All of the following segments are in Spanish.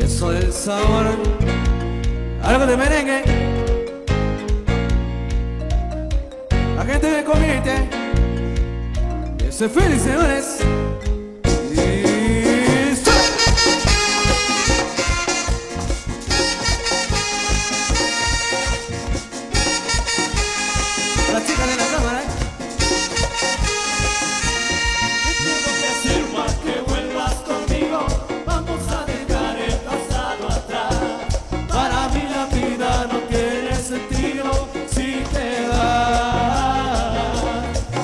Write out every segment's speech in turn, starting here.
Eso del sabor, algo de merengue. La gente me convierte. Eso es feliz, señores. Y ¡sí! La chica de la cámara, ¿eh? Tengo que hacer para que vuelvas conmigo. Vamos a dejar el pasado atrás. Para mí la vida no tiene sentido si te vas.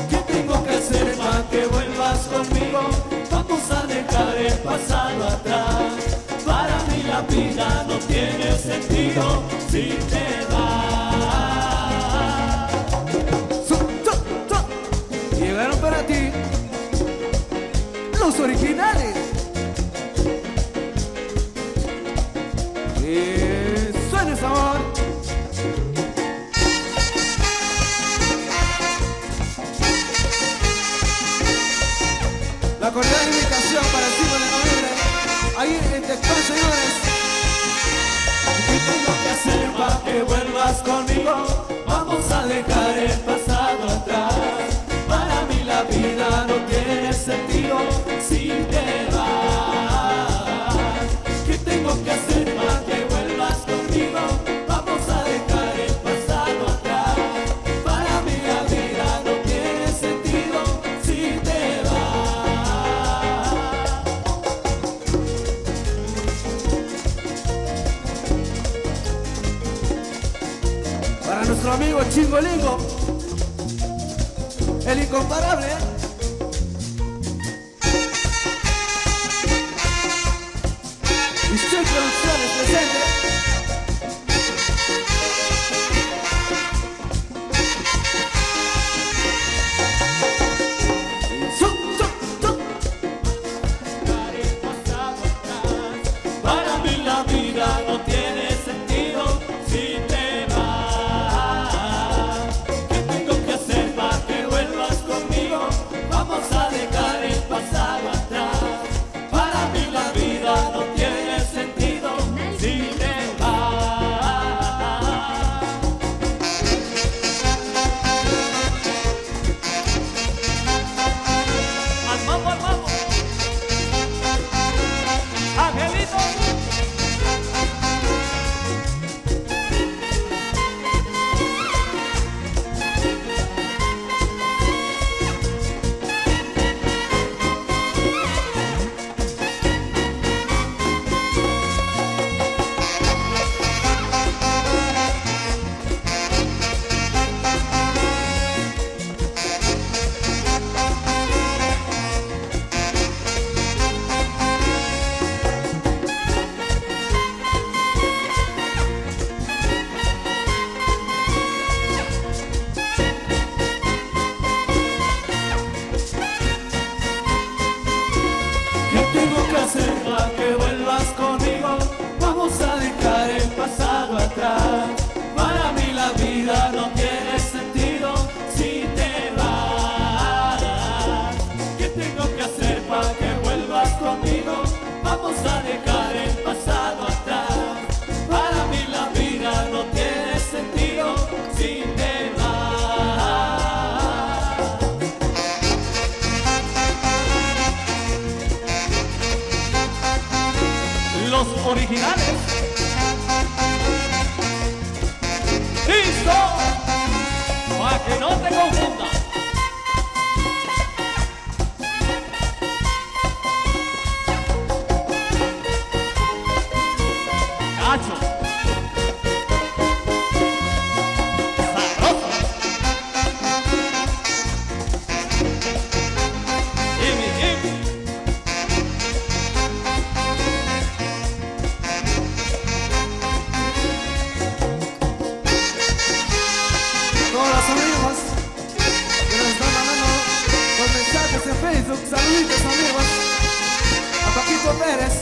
¿Qué tengo que hacer para que vuelvas conmigo? Vamos a dejar el pasado atrás. Para mí la vida no tiene sentido si te vas. Llegaron para ti los originales. Suena ese amor. La cordial invitación para el 5 de noviembre, ahí en Tecpan, señores. ¿Qué tengo que hacer para que vuelvas conmigo? Vamos a dejar el pasado atrás. Para mí la vida no tiene sentido si te vas. ¿Qué tengo que hacer para que vuelvas conmigo? Vamos a dejar el pasado atrás. Para mí la vida no tiene sentido si te vas. Para nuestro amigo Chingolingo, el incomparable, ¿eh? Y Chuy Producciones presente. Y su. Dejar el pasado atrás. Para mí la vida no tiene sentido si te vas. ¿Qué tengo que hacer para que vuelvas conmigo? Vamos a dejar el pasado atrás. Para mí la vida no tiene sentido si te vas. Al mambo, Angelito. ¿Qué tengo que hacer para que vuelvas conmigo? Vamos a dejar el pasado atrás. Para mí la vida no tiene sentido si te vas. ¿Qué tengo que hacer para que vuelvas conmigo? Vamos a dejar el pasado atrás. Para mí la vida no tiene sentido si te vas. Los originales. ¡Listo! Para que no te confundas. Cacho. Sabroso. Jimmy. Todos los amigos que nos están mandando los mensajes en Facebook, saluditos amigos. A Paquito Pérez.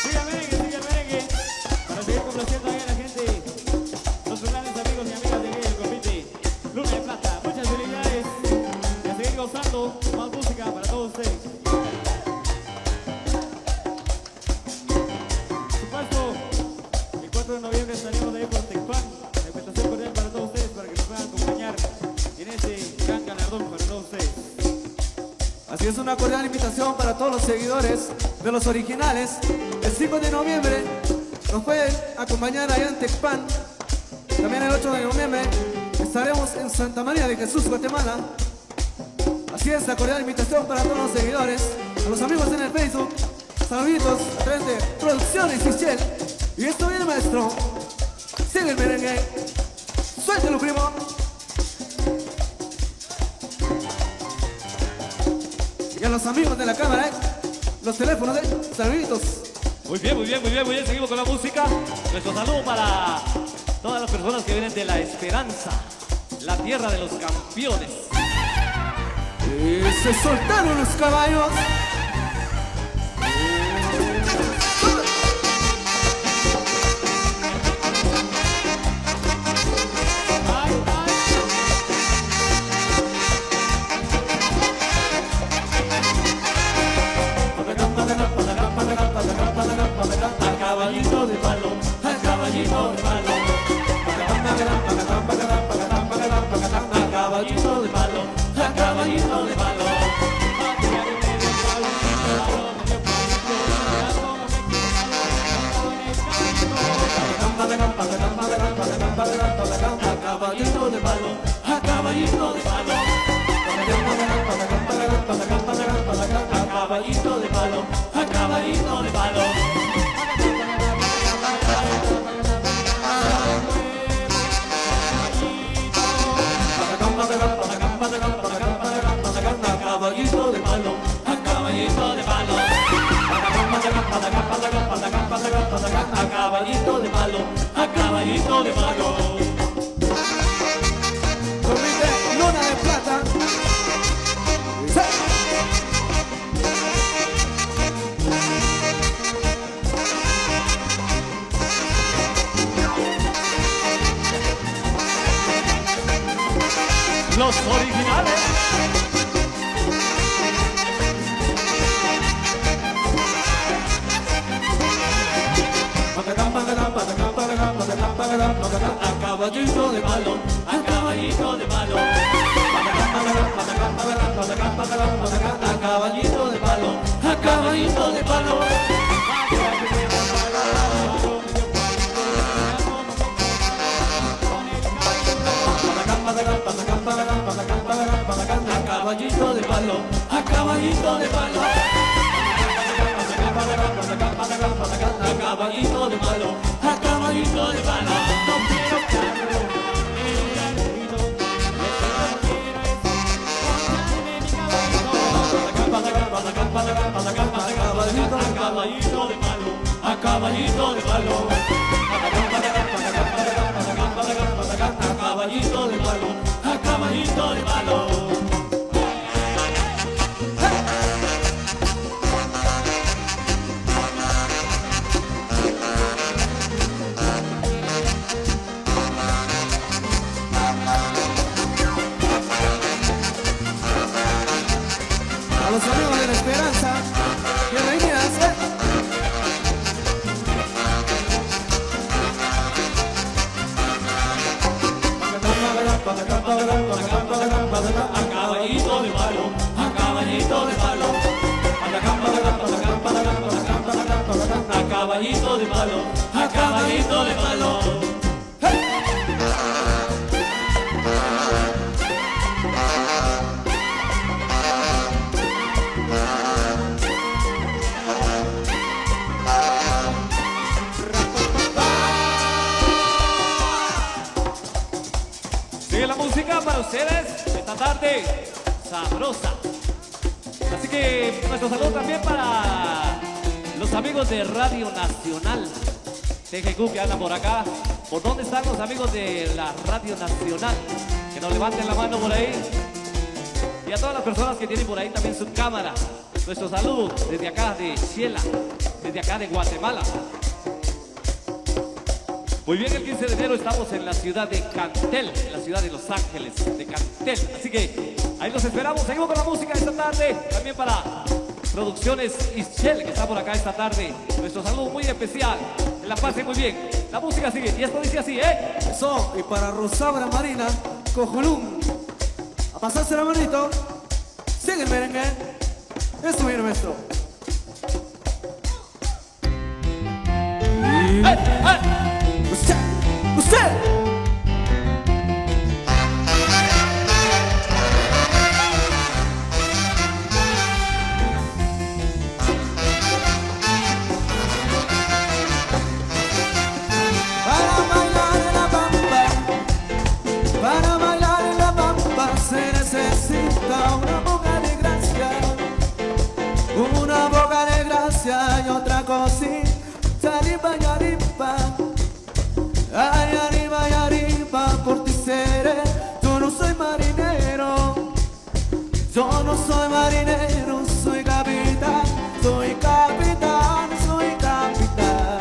Siga merengue. Para seguir complaciendo a la gente. Los grandes amigos y amigas de aquí del Compite. Luna de Plata. Muchas felicidades. Y a seguir gozando más música para todos ustedes. Así es, una cordial invitación para todos los seguidores de los originales. El 5 de noviembre nos pueden acompañar allá en Tecpan. También el 8 de noviembre estaremos en Santa María de Jesús, Guatemala. Así es, la cordial invitación para todos los seguidores, a los amigos en el Facebook. Saluditos a través de Producciones Michel. Y esto viene, maestro. Sigue el merengue. Suéltelo, primo. Y a los amigos de la cámara, los teléfonos, saluditos. Muy bien, muy bien, muy bien, muy bien. Seguimos con la música. Nuestro saludo para todas las personas que vienen de La Esperanza, la tierra de los campeones. Y se soltaron los caballos. A caballito de palo, a caballito de palo. A caballito de palo, a caballito de palo. A caballito de palo, a caballito de palo. A caballito de palo, a caballito de palo. A caballito de palo, a caballito de palo. A caballito de palo, a caballito de palo. Convite Luna de Plata. Los originales. A caballito de palo, a caballito de palo. A caballito de palo, a caballito de palo. A caballito de palo, a caballito de palo. A caballito de palo, a caballito de palo. No quiero carro, a caballito de palo, a caballito de palo. A caballito de palo, a caballito de palo. A los amigos de La Esperanza, bienvenidas. A caballito de palo, a caballito de palo. A caballito de palo, a caballito de palo. Sigue la música para ustedes esta tarde sabrosa. Así que nuestro saludo también para los amigos de Radio Nacional TGQ que andan por acá. ¿Por dónde están los amigos de la Radio Nacional? Que nos levanten la mano por ahí. Y a todas las personas que tienen por ahí también su cámara. Nuestro saludo desde acá de Xiela, desde acá de Guatemala. Muy bien, el 15 de enero estamos en la ciudad de Cantel, en la ciudad de Los Ángeles, de Cantel. Así que ahí los esperamos. Seguimos con la música esta tarde. También para Producciones Ischel, que está por acá esta tarde. Nuestro saludo muy especial. Que la pasen muy bien. La música sigue. Y esto dice así, ¿eh? Eso, y para Rosaura Marina, Cojolum. A pasarse la manito. Sigue el merengue. Eso, mi maestro. Usted. Para bailar en la pampa, para bailar en la pampa se necesita una boca de gracia, una boca de gracia y otra cosita, arriba y arriba, ay, arriba y arriba, por ti seré. Yo no soy marinero, yo no soy marinero, soy capitán, soy capitán, soy capitán.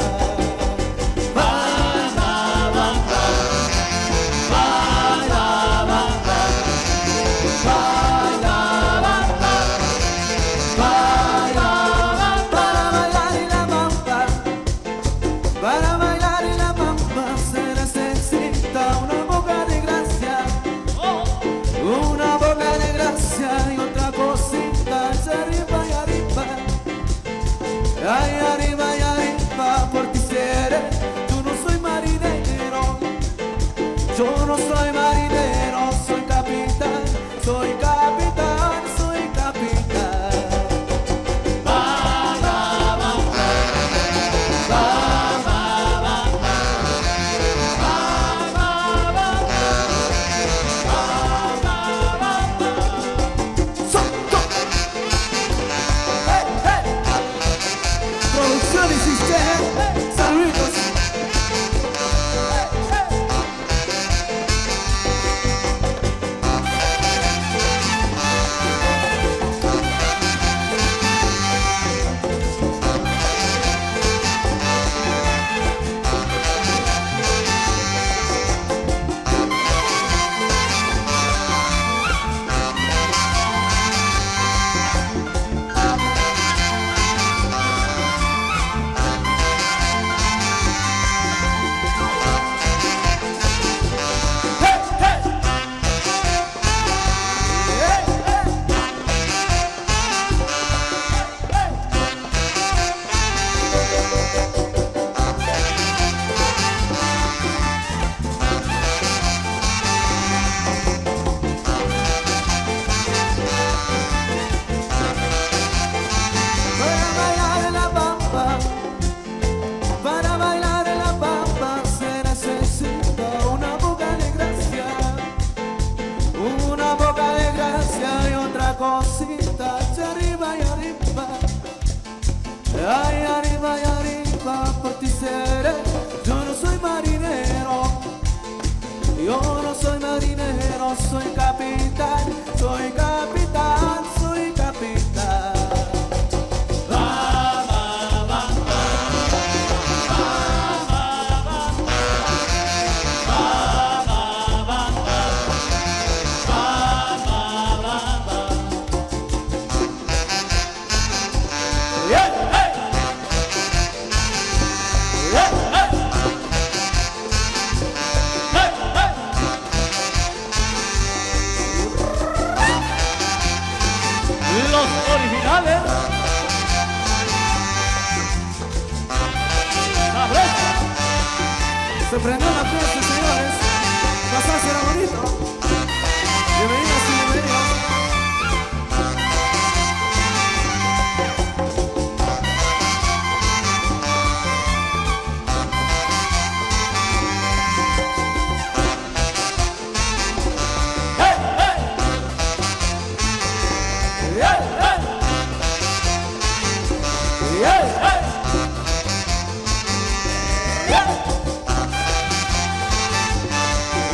Para bailar en la pampa se necesita una boca de gracia, una boca de gracia y otra cosita, arriba y arriba, ay, arriba y arriba, por ti seré. Yo no soy marinero, yo no soy marinero, soy capitán, soy capitán, soy capitán. Producción y sistema, saludos. Para bailar en la pampa se necesita una boca de gracia, una boca de gracia y otra cosita, arriba y arriba, ay, arriba y arriba, por ti seré. Yo no soy marinero, yo no soy marinero, soy capitán, soy capitán, soy capitán. Los originales. Se prendió la fiesta, señores. Pasársela bonito. Bienvenidas y bienvenidos.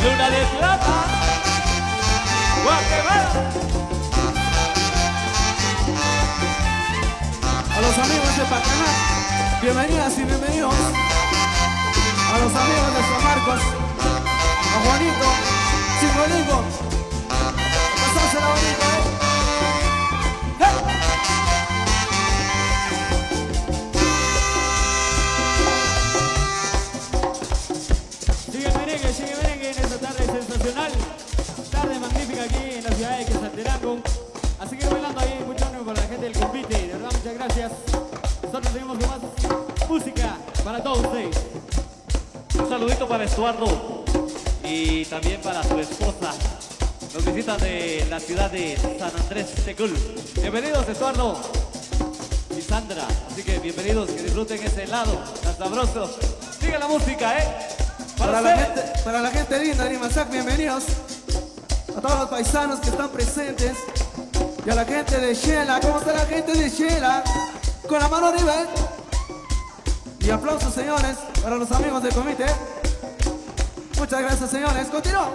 Luna de plata, Guatemala. A los amigos de Pacaná, bienvenidas y bienvenidos. A los amigos de San Marcos, a Juanito, Chingolico, pasársela bonito, Sigue merengue en esta tarde sensacional, tarde magnífica aquí en la ciudad de Quetzaltenango. Así que bailando ahí, mucho ánimo para la gente del convite, de verdad muchas gracias. Nosotros seguimos con más música para todos ustedes. Un saludito para Estuardo y también para su esposa. Nos visitan de la ciudad de San Andrés Tecul. Bienvenidos, Estuardo y Sandra. Así que bienvenidos, que disfruten ese helado tan sabroso. Sigue la música, Para la gente linda de Limasac, bienvenidos. A todos los paisanos que están presentes. Y a la gente de Shela. ¿Cómo está la gente de Shela? Con la mano arriba, Y aplausos, señores, para los amigos del comité. Muchas gracias, señores. Continúa.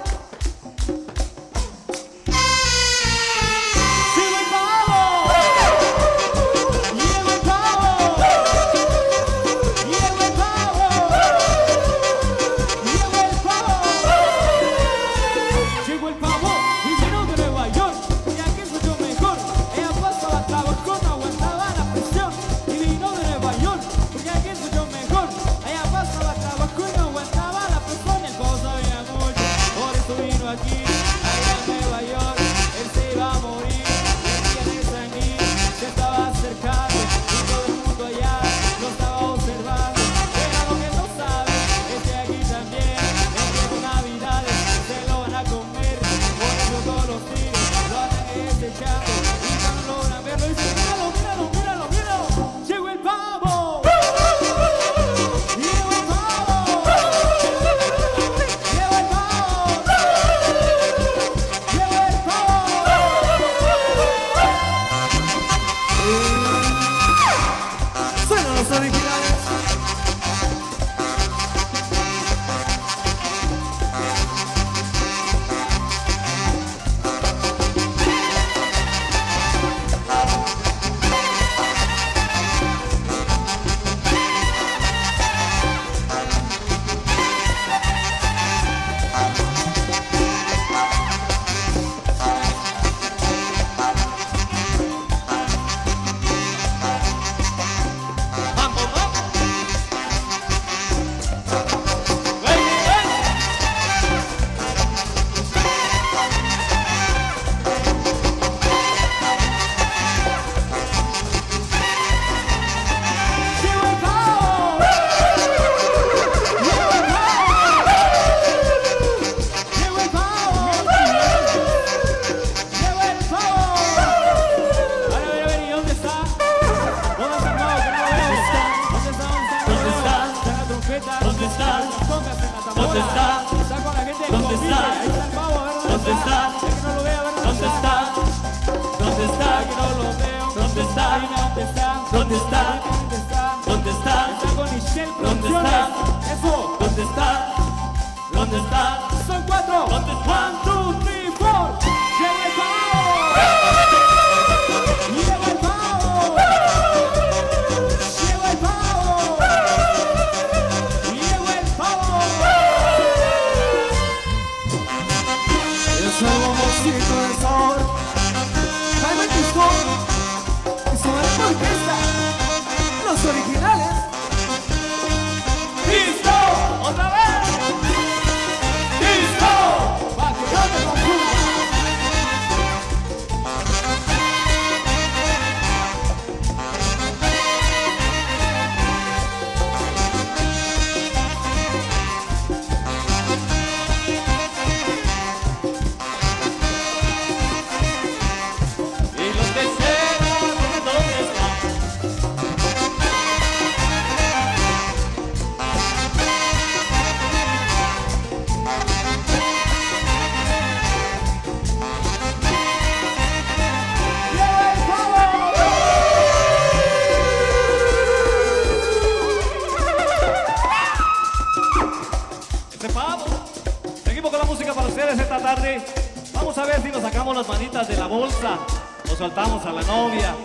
De la bolsa, nos soltamos a la novia.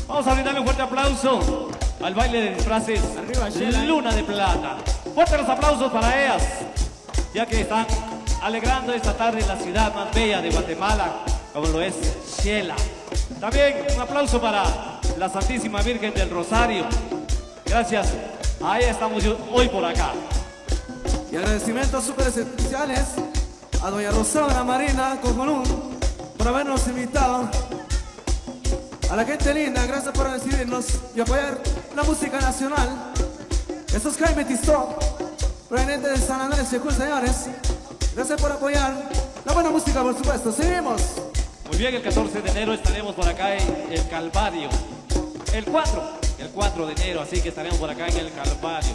Vamos a brindarle un fuerte aplauso al baile de disfraces Luna de Plata. Fuertes los aplausos para ellas, ya que están alegrando esta tarde en la ciudad más bella de Guatemala, como lo es Shela. También un aplauso para la Santísima Virgen del Rosario. Gracias a ella estamos hoy por acá. Y agradecimientos súper especiales a doña Rosana Marina Cojonún por habernos invitado A la gente linda, gracias por recibirnos y apoyar la música nacional. Eso es Jaime Tistó, proveniente de San Andrés, Yacul, señores. Gracias por apoyar la buena música, por supuesto. Seguimos. Muy bien, el 14 de enero estaremos por acá en el Calvario. El 4 de enero, así que estaremos por acá en el Calvario.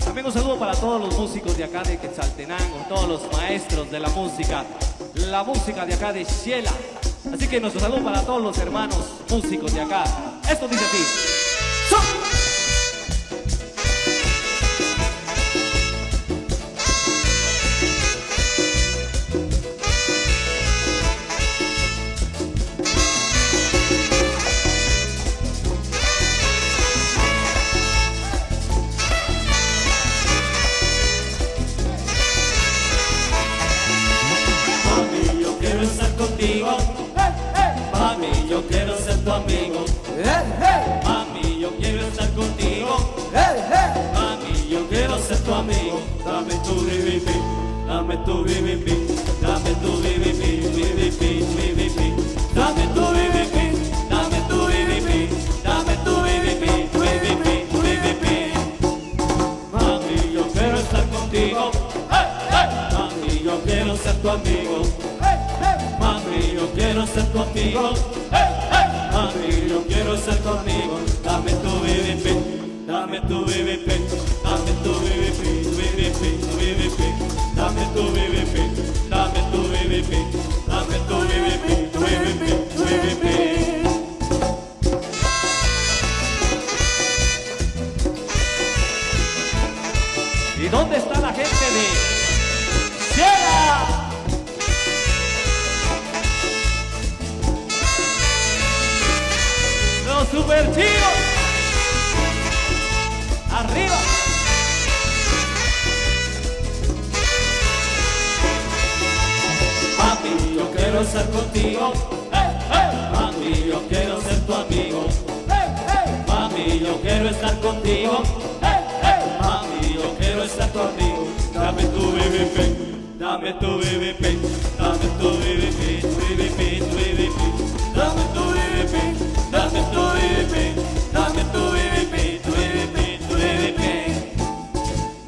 También un saludo para todos los músicos de acá de Quetzaltenango, todos los maestros de la música de acá de Xiela. Así que nuestro saludo para todos los hermanos músicos de acá. Esto dice así. Mami, yo quiero estar contigo. Mami, yo quiero ser tu amigo. Mami, yo quiero estar contigo. Mami, yo quiero ser tu amigo. Dame tu BBP, dame tu BBP, dame tu BBP, BBP, BBP. Dame tu BBP, dame tu BBP, dame tu BBP, BBP, BBP. Mami, yo quiero estar contigo. Mami, yo quiero ser tu amigo. Mami, yo quiero ser tu amigo. Mami, yo quiero ser tu amigo. Dame tu BBP, dame tu BBP, dame tu BBP, BBP, BBP. Dame tu BBP, dame tu BBP, dame tu BBP, BBP, BBP. ¿Y dónde está la gente de Xiela? Los super chicos. Arriba. Mami, yo quiero estar contigo. Mami, yo quiero ser tu amigo. Mami, yo quiero estar contigo. Mami, yo quiero ser tu amigo. Dame tu BBP, dame tu BBP, dame tu BBP, tu BBP, tu BBP. Dame tu BBP, dame tu BBP, dame tu BBP, tu BBP, tu BBP.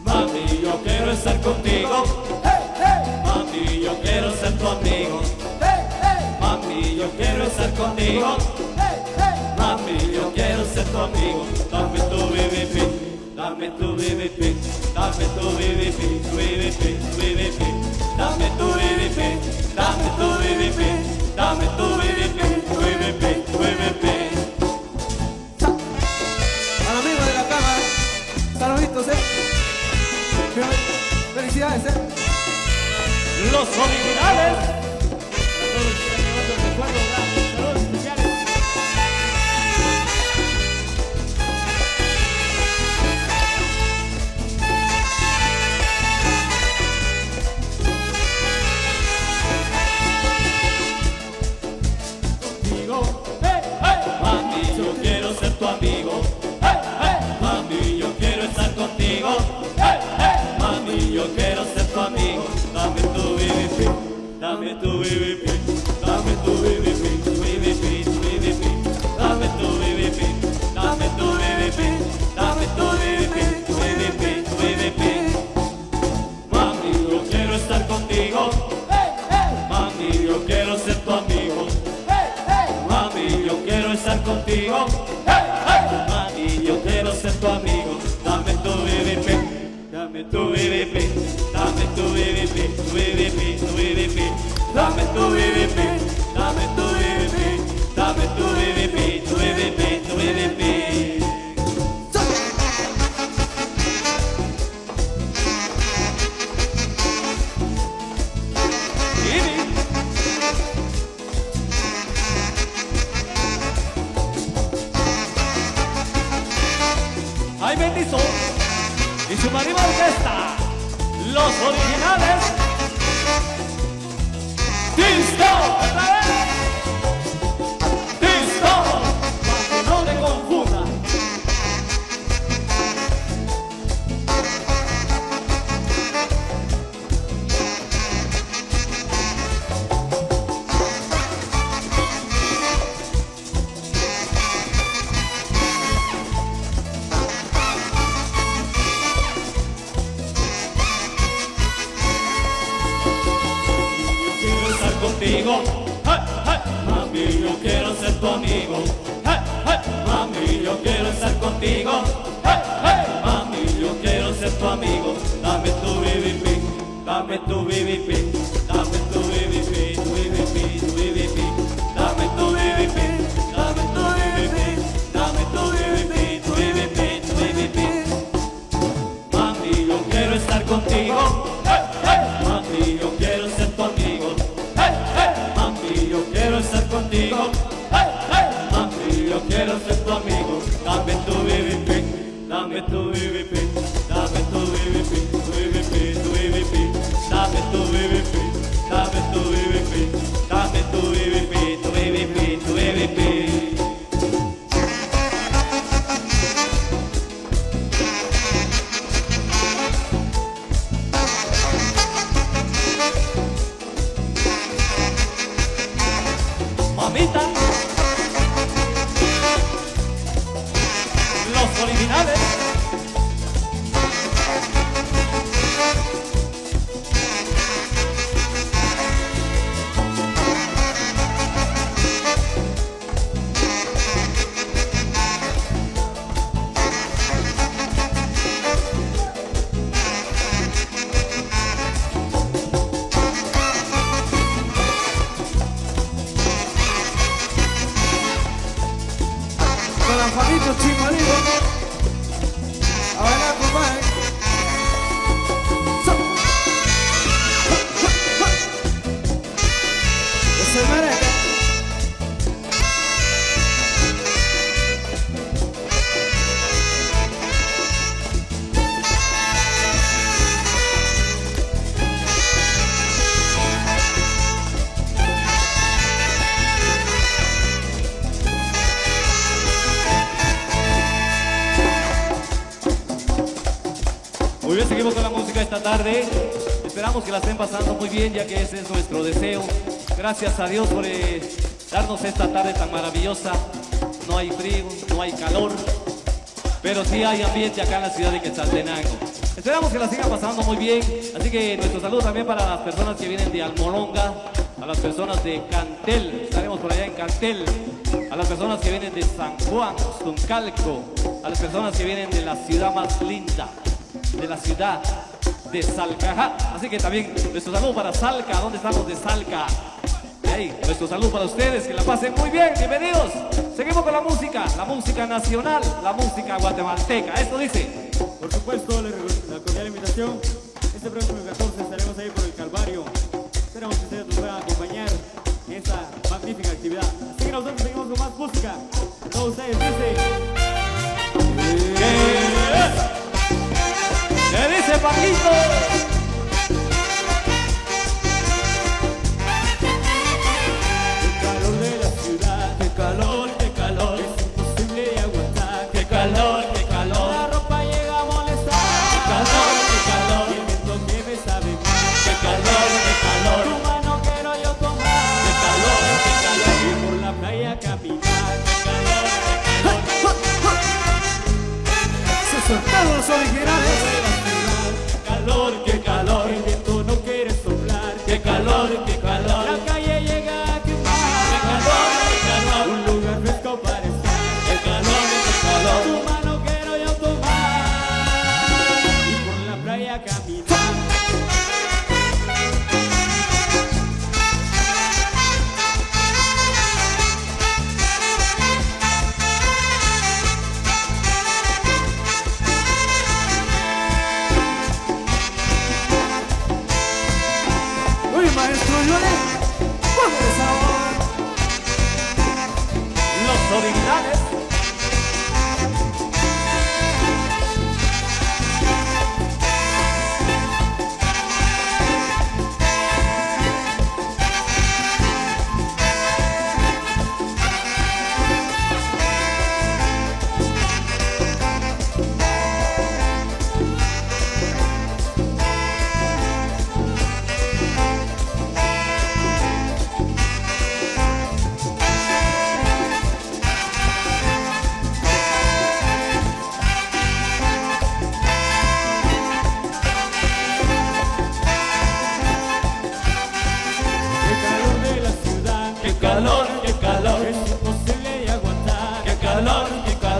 Mami, yo quiero estar contigo. Mami, yo quiero ser tu amigo. Mami, yo quiero estar contigo. Mami, yo quiero ser tu amigo. Dame tu BBP, dame tu BBP, dame tu BBP, tu BBP, tu BBP. Dame tu BBP, dame tu BBP, dame tu BBP, tu BBP, tu BBP. Al amigo de la cámara, saluditos, felicidades, Los originales. Para todos los que están llevando el recuerdo, saludos especiales. Mami, yo quiero ser tu amigo. Mami, yo quiero estar contigo. Mami, yo quiero ser tu amigo. Dame tu BBP, dame tu BBP, dame tu BBP, tu BBP, tu BBP. Dame tu BBP, dame tu BBP, dame tu BBP, tu BBP, tu BBP. Mami, yo quiero estar contigo. Mami, yo quiero ser tu amigo. Mami, yo quiero estar contigo. Mami, yo quiero ser tu amigo. Dame tu BBP, dame tu BBP, dame tu BBP, tu BBP, tu BBP. Dame tu BBP, dame tu BBP, dame tu BBP, tu BBP, tu BBP. Ay, bendizo. Y su marido orquesta. Los originales. Disco. Otra vez. Disco. Para que no te confunda. contigo. Hey, hey. Mami, yo quiero ser tu amigo. Hey, hey. Mami, yo quiero estar contigo. Hey, hey. Mami, yo quiero ser tu amigo. Dame tu BBP, dame tu BBP, dame tu BBP, tu BBP, tu BBP. Dame tu BBP, dame tu BBP, dame tu BBP, tu BBP, tu BBP. Mami, yo quiero estar contigo. Hey, hey. Mami, yo quiero ser tu amigo. Hey, hey. Mami, yo quiero estar contigo. Hey, hey. Mami, yo quiero ser tu amigo. Dame tu BBP, dame tu BBP, dame tu BBP, tu BBP, tu BBP. Dame tu BBP, dame tu BBP, dame tu BBP, tu BBP, tu BBP. Mamita, los originales. Con la Juanito Chimolino. A bailar, compadre. Es el merengue. Muy bien, seguimos con la música esta tarde. Esperamos que la estén pasando muy bien, ya que ese es nuestro deseo. Gracias a Dios por darnos esta tarde tan maravillosa. No hay frío, no hay calor, pero sí hay ambiente acá en la ciudad de Quetzaltenango. Esperamos que la sigan pasando muy bien. Así que nuestro saludo también para las personas que vienen de Almolonga, a las personas de Cantel, estaremos por allá en Cantel, a las personas que vienen de San Juan, Tuncalco, a las personas que vienen de la ciudad más linda, de la ciudad de Salcajá. Así que también nuestro saludo para Salca. ¿Dónde estamos de Salca? Y ahí, nuestro saludo para ustedes, que la pasen muy bien, bienvenidos. Seguimos con la música nacional, la música guatemalteca. Esto dice. Por supuesto, la cordial invitación. Este próximo 14 estaremos ahí por el Calvario. Esperamos que ustedes nos puedan acompañar en esta magnífica actividad. Así que nosotros seguimos con más música. Todos ustedes dicen. ¿Qué dice Paquito? El calor de la ciudad, Qué calor, qué calor, es imposible de aguantar. qué calor, qué calor. La ropa llega a molestar. Qué calor, qué calor, Y el viento que me sabe mal. qué calor, qué calor. Tu mano quiero yo tomar. Qué calor, qué calor. Y por la playa caminar. Se soltaron los originales. Calor, qué calor, El viento no quiere soplar. qué calor, qué calor. La calle llega a Qué quemar. calor, qué calor, Un lugar fresco para estar. qué calor, qué calor. Tu mano quiero yo tomar. Y por la playa caminar.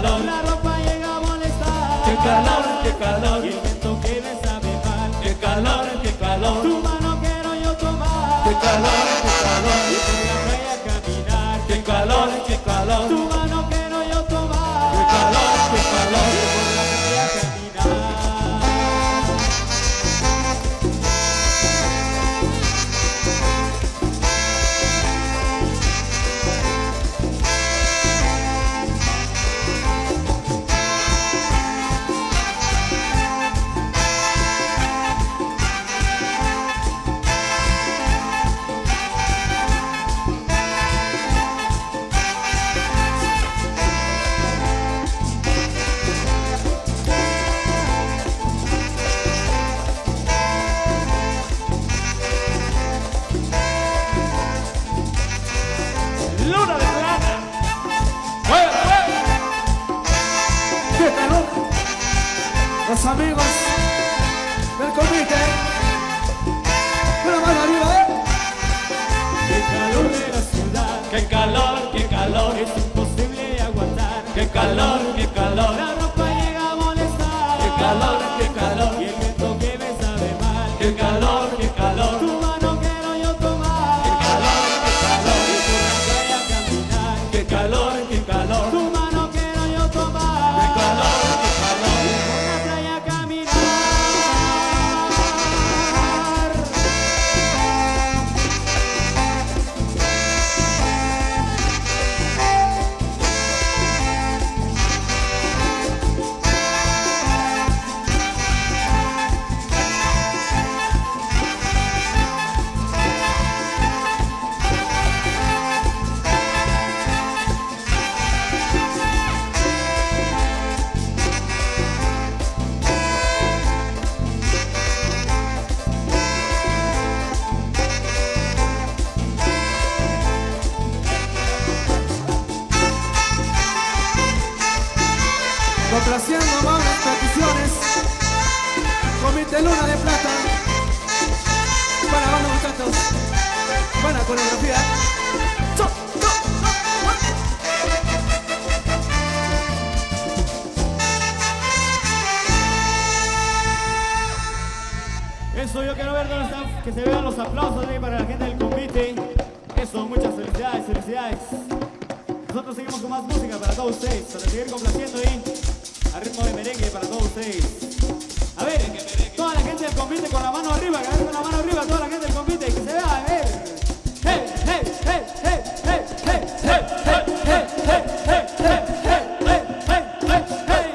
calor, la ropa llega a molestar. qué calor, qué calor, Y el viento que me sabe mal. qué calor, qué calor, Tu mano quiero yo tomar. qué calor, qué calor, Y por la playa caminar. qué calor, qué calor, Tu mano quiero yo tomar. qué calor, qué calor. Y por la playa caminar. Luna de plata. ¡Qué calor! Los amigos del comité. Una mano arriba, El calor de la ciudad Qué calor, qué calor, es imposible aguantar. qué calor, qué calor, La ropa llega a molestar. qué calor, qué calor, Y el viento que me sabe mal. qué calor, qué calor, Tu mano quiero yo tomar. qué calor, qué calor, Y por la playa caminar. qué calor, qué calor, Tu mano quiero yo tomar. qué calor, qué calor. Y por la playa caminar. complaciendo amables peticiones. Comité Luna de Plata. Buena banda, muchachos. Buena coreografía. ¡Cho, cho, Eso yo quiero ver dónde están, que se vean los aplausos ahí para la gente del convite. Eso, muchas felicidades, felicidades. Nosotros seguimos con más música para todos ustedes, para seguir complaciendo ahí a ritmo de merengue para todos ustedes. A ver, toda la gente del convite con la mano arriba, que con la mano arriba, toda la gente del convite, que se vea, a ver. ¡Hey, hey, hey, hey, hey, hey, hey, hey, hey, hey, hey, hey, hey, hey, hey!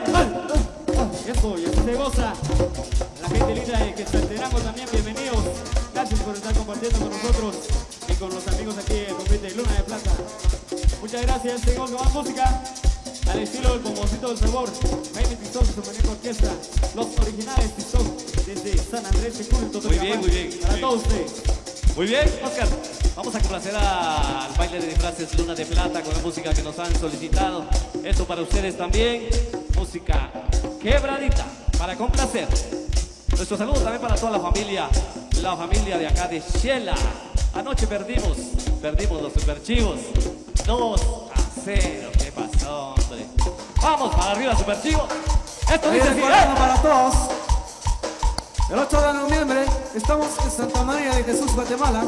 Eso, y así se goza. La gente linda de Quetzaltenango también, bienvenidos. Gracias por estar compartiendo con nosotros y con los amigos aquí del convite Luna de Plata. Muchas gracias, seguimos con más música al estilo del Pomocito del Sabor. Jaime Tizoc, su maníaca orquesta, los originales Tizoc, desde San Andrés de Culto. Muy bien, muy bien, Para muy todos ustedes. Muy bien, Oscar. Vamos a complacer al baile de disfraces Luna de Plata con la música que nos han solicitado. Esto para ustedes también. Música quebradita para complacer. Nuestro saludo también para toda la familia de acá de Shela. Anoche perdimos los superchivos. 2-0. ¿Qué pasó, hombre? Vamos para arriba, superchivos. Esto Y dice así, recordando para todos, el 8 de noviembre estamos en Santa María de Jesús, Guatemala.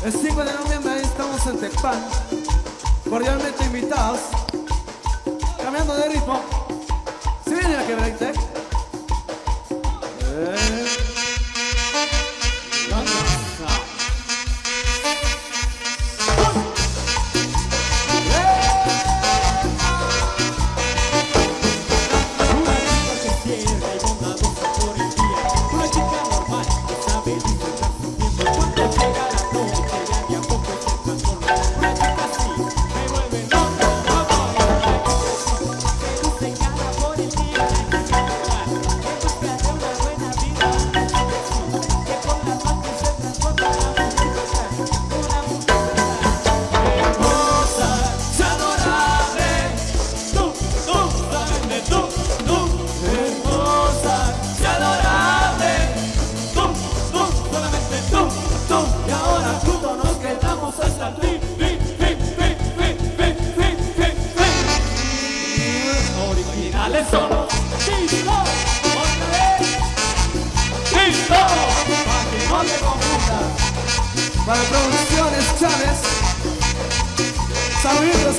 El 5 de noviembre estamos en Tecpan. Cordialmente invitados. Cambiando de ritmo. ¿Se viene la quebradita? Una chica originales somos. ¡Listo! ¡Otra vez! ¡Listo! Para que no te confundas. Para Producciones Chávez. Saluditos,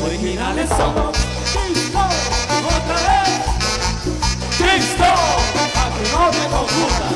originales somos. ¡Listo! ¡Otra vez! ¡Listo! ¡Para que no te confundas!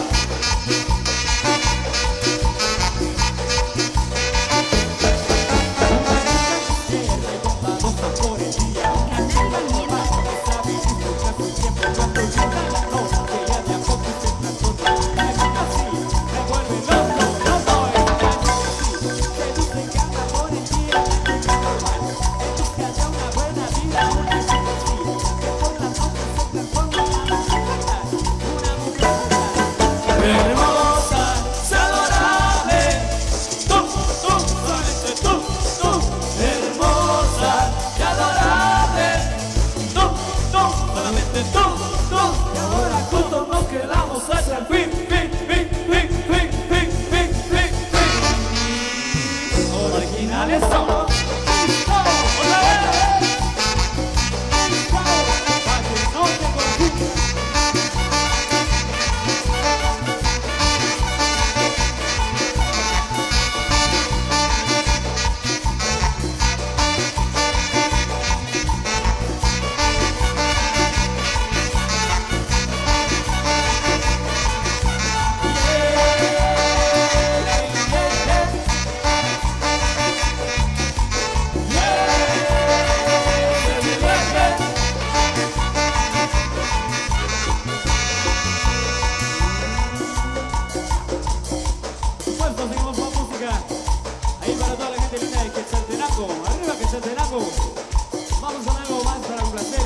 Vamos con algo más para complacer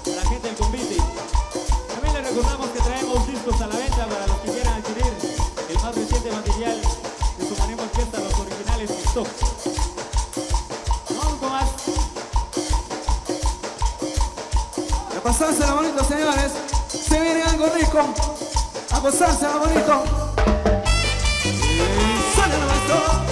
a la gente del convite. También les recordamos que traemos discos a la venta para los que quieran adquirir el más reciente material de su manejo orquesta, los originales en stock. Vamos con más. A pasársela bonito, señores. Se viene algo rico. A gozársela bonito. Y sale el maestro.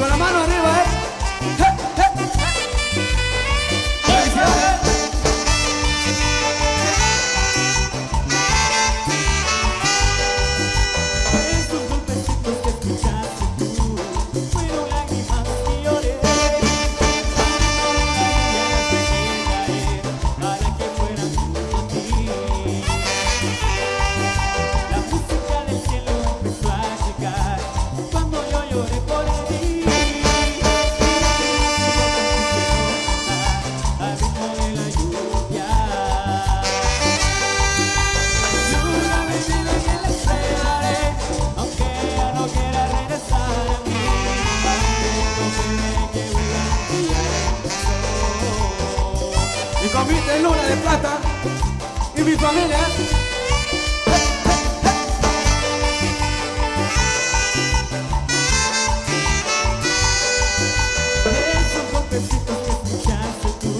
Con la mano arriba, Esos golpecitos que escuchaste tú fueron lágrimas que lloré. Para que fueran junto a ti. La música del cielo empezó a llegar cuando yo lloré por ti. mi convite es Luna de Plata y mi familia. Esos golpecitos que escuchaste tú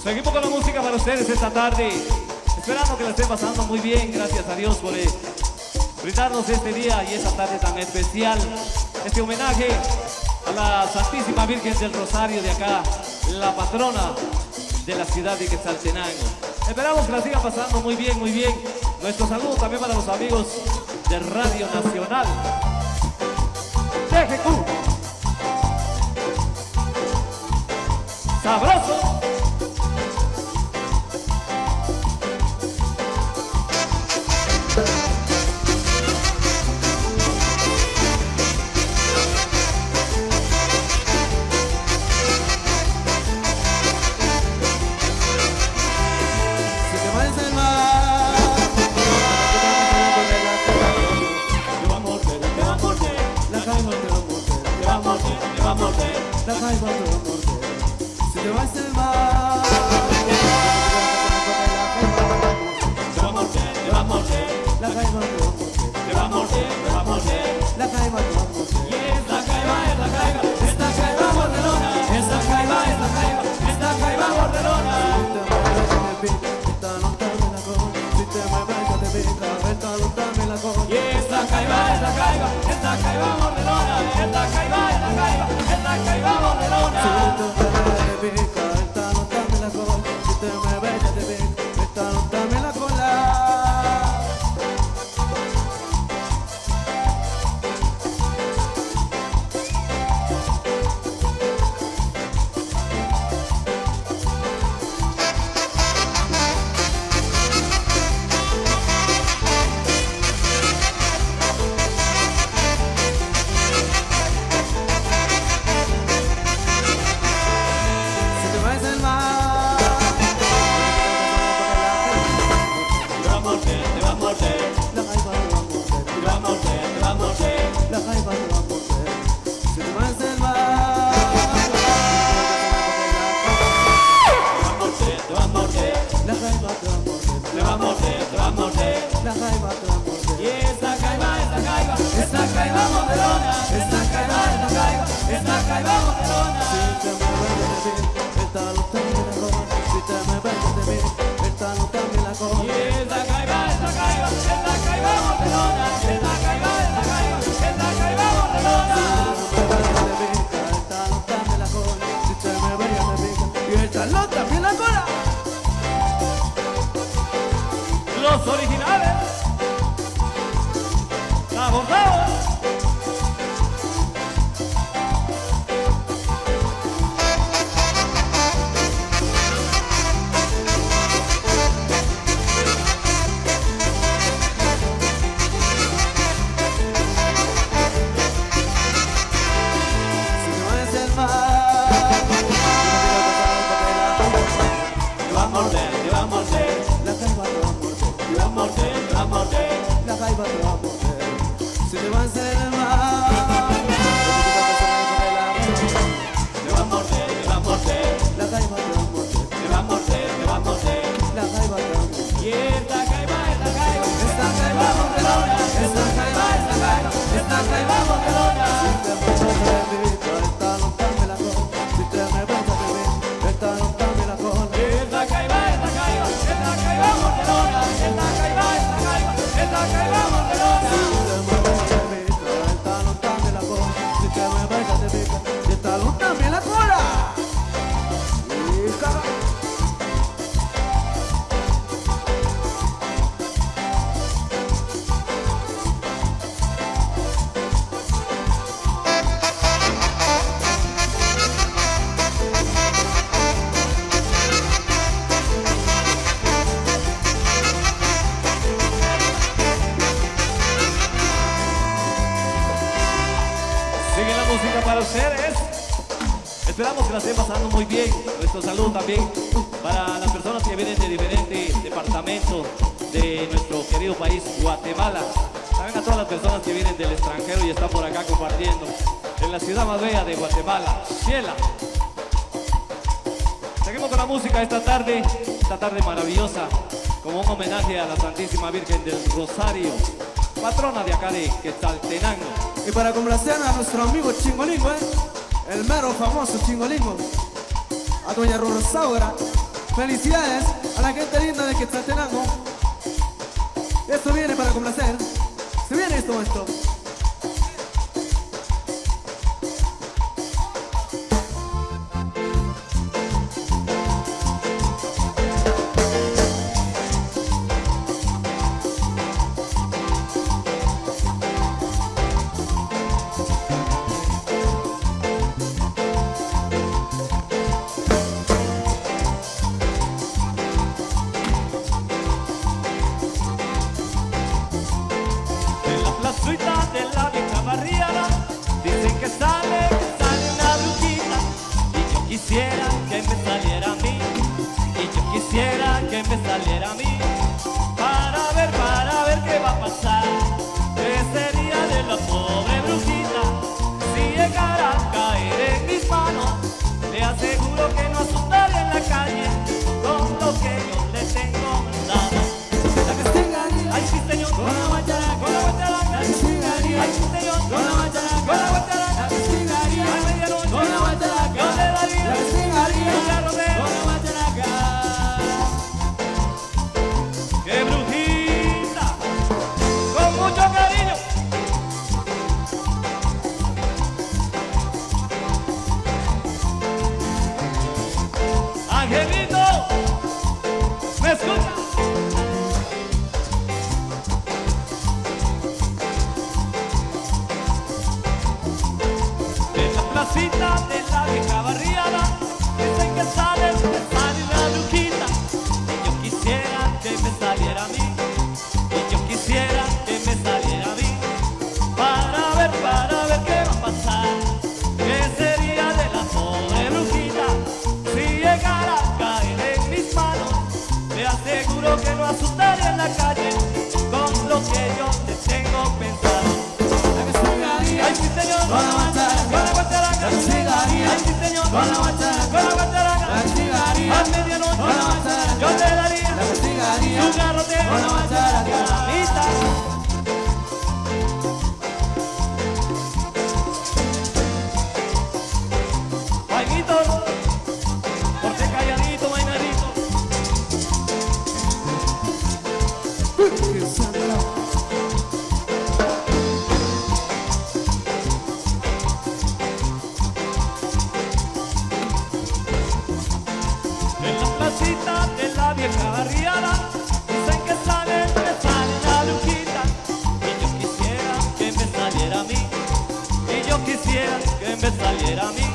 Seguimos con la música para ustedes esta tarde, esperando que la estén pasando muy bien. Gracias a Dios por brindarnos este día y esta tarde tan especial. Este homenaje a la Santísima Virgen del Rosario de acá, la patrona de la ciudad de Quetzaltenango. Esperamos que la sigan pasando muy bien, muy bien. Nuestro saludo también para los amigos de Radio Nacional. TGQ. Sabroso. Si te vas el mar, te va a morder, te va a morder, la jaiba te va a morder, te va a morder, la jaiba te va a morder. y esta jaiba, esta jaiba mordelona, esta jaiba, esta jaiba mordelona. Si te mueves yo te pica, esta no dame la cola. Y esta jaiba mordelona, esta jaiba mordelona. Si te mueves te pica, esta no dame la cola. Si te mueves yo te pica, esta no dame la cola. Los originales. Abordados. Si te vas el mar, Te va a morder, te va a morder, la jaiba te va a morder, te va a morder, te va a morder. la jaiba te va a morder. Y esta jaiba mordelona, esta jaiba mordelona. Si te mueves te pica, esta no dame la cola. Si te mueves te pica, esta no dame la cola. Esta jaiba mordelona, esta jaiba mordelona. Si te mueves te pica, esta no dame la cola. Si te mueves te pica, esta no dame la cola. Y caga. Sigue la música para ustedes. Esperamos que la estén pasando muy bien. Nuestro saludo también para las personas que vienen de diferentes departamentos de nuestro querido país, Guatemala. También a todas las personas que vienen del extranjero y están por acá compartiendo en la ciudad más bella de Guatemala, Ciela. Seguimos con la música esta tarde maravillosa, como un homenaje a la Santísima Virgen del Rosario, patrona de acá de Quetzaltenango. Y para complacer a nuestro amigo Chingolingo, el mero famoso Chingolingo, a doña Rosaura, Felicidades a la gente linda de Quetzaltenango. Esto viene para complacer. Se viene esto. De la vieja barriada, dicen que sale una brujita, y yo quisiera que me saliera a mí, para ver qué va a pasar, qué sería de la pobre brujita, si llegara a caer en mis manos, le aseguro que no asustaría en la calle, con lo que yo le tengo dado. La castigaría, ay sí señor, con la guacharaca, ay sí señor, con la guacharaca, ay medianoche, con la guacharaca, yo le daría, un garroteo, con la guacharaca. ¡Qué brujita! Con mucho cariño. Angelito, ¿me escucha? Placita de la vieja barriada, dicen que sale una brujita, y yo quisiera que me saliera a mí, para ver qué va a pasar, qué sería de la pobre brujita, si llegara a caer en mis manos, le aseguro que no asustaría en la calle, con lo que yo le tengo pensado. Ay sí señor, con la guacharaca, ay sí señor, con la guacharaca, a medianoche, yo le daría, un garroteo, con la guacharaca. Vainito, porque calladito, vainadito. De la vieja barriada, dicen que sale una brujita, y yo quisiera que me saliera a mí,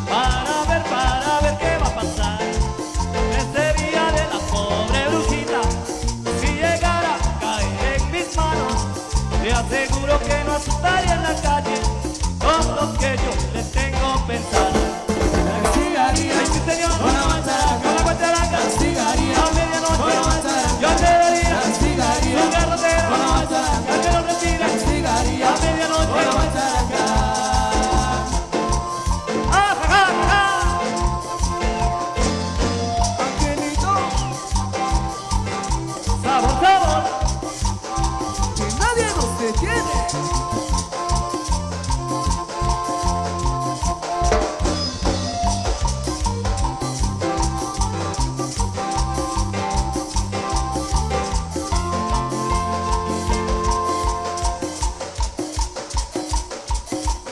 para ver qué va a pasar, qué sería de la pobre brujita, si llegara a caer en mis manos, le aseguro que no asustaría en la calle, con lo que yo le tengo pensado. Ay sí señor, con la guacharaca, a medianoche, yo le daría, un garroteo, ya que no respira, a medianoche, Angelito, sabor, que nadie nos detiene.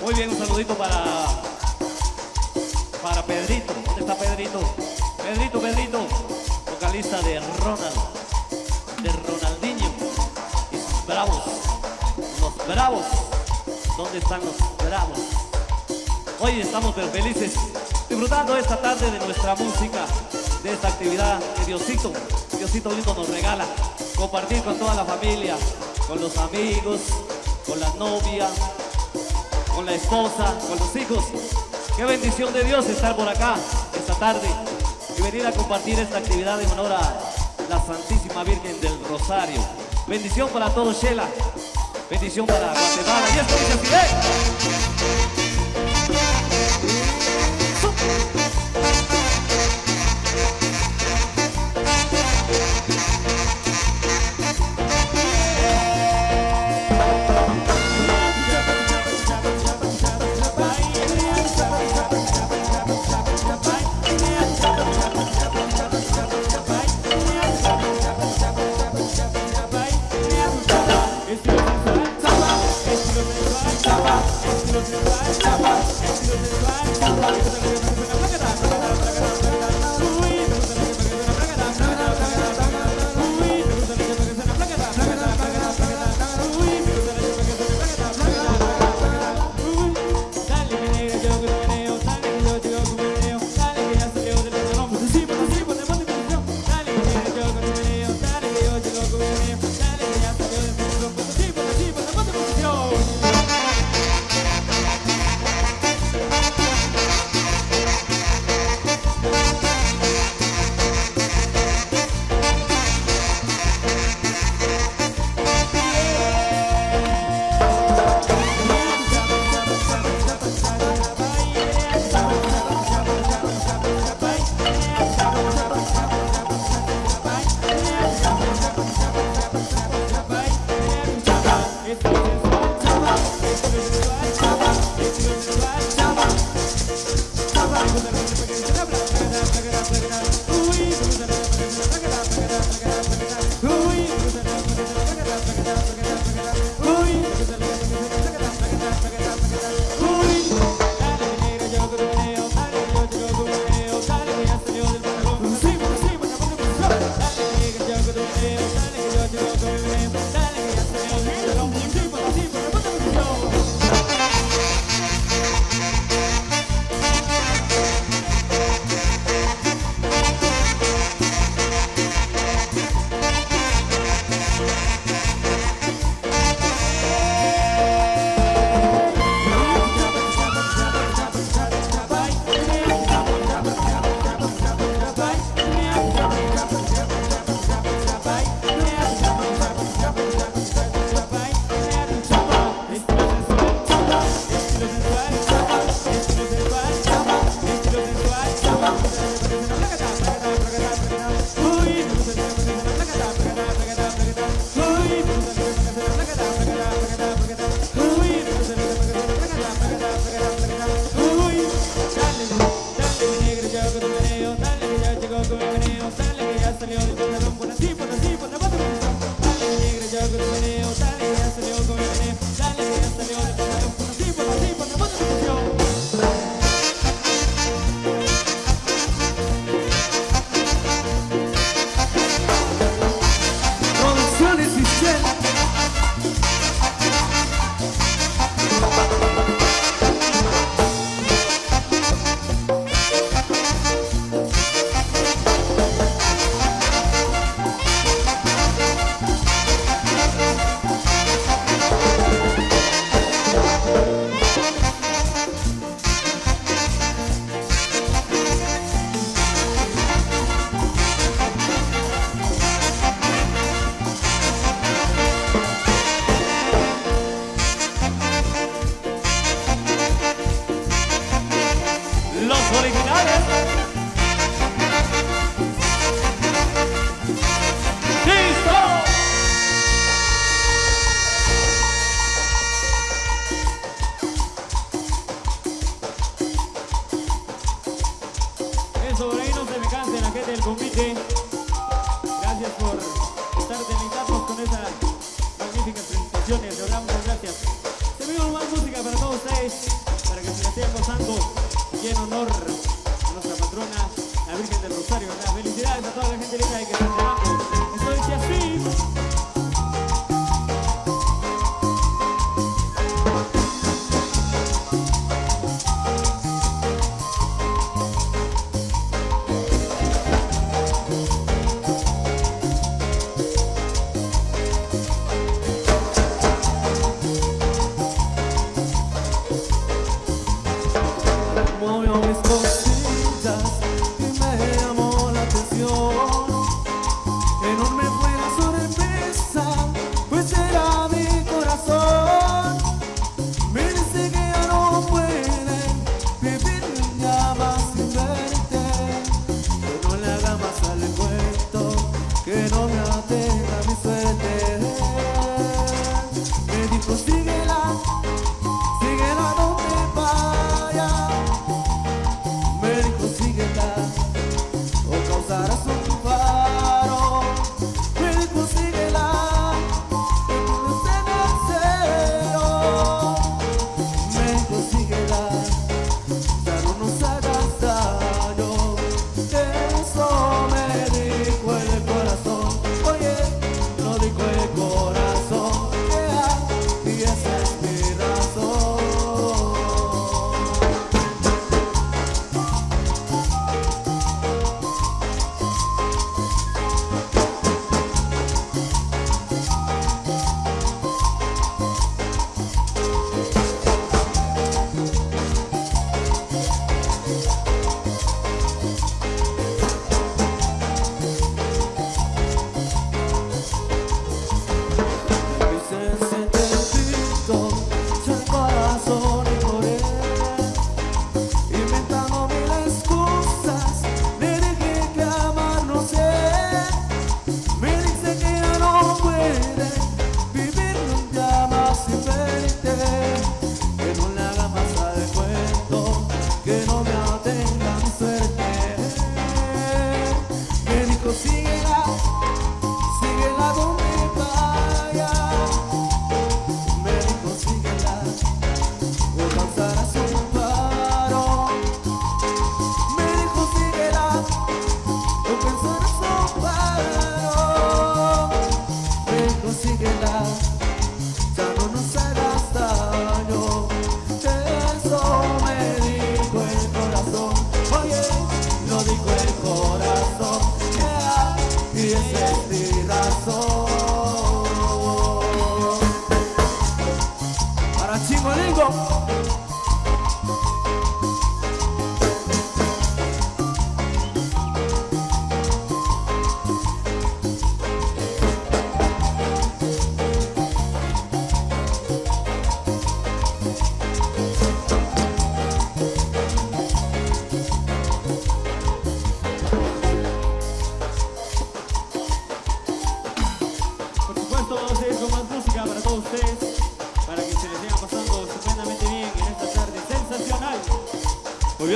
Muy bien, un saludito para Pedrito. ¿Dónde está Pedrito? Pedrito, vocalista de Ronaldinho y sus bravos. Los bravos. ¿Dónde están los bravos? Hoy estamos pero felices, disfrutando esta tarde de nuestra música, de esta actividad que Diosito lindo nos regala. Compartir con toda la familia, con los amigos, con la novia, con la esposa, con los hijos. Qué bendición de Dios estar por acá esta tarde y venir a compartir esta actividad en honor a la Santísima Virgen del Rosario. Bendición para todos, Shela. Bendición para Guatemala. Y esto dice así,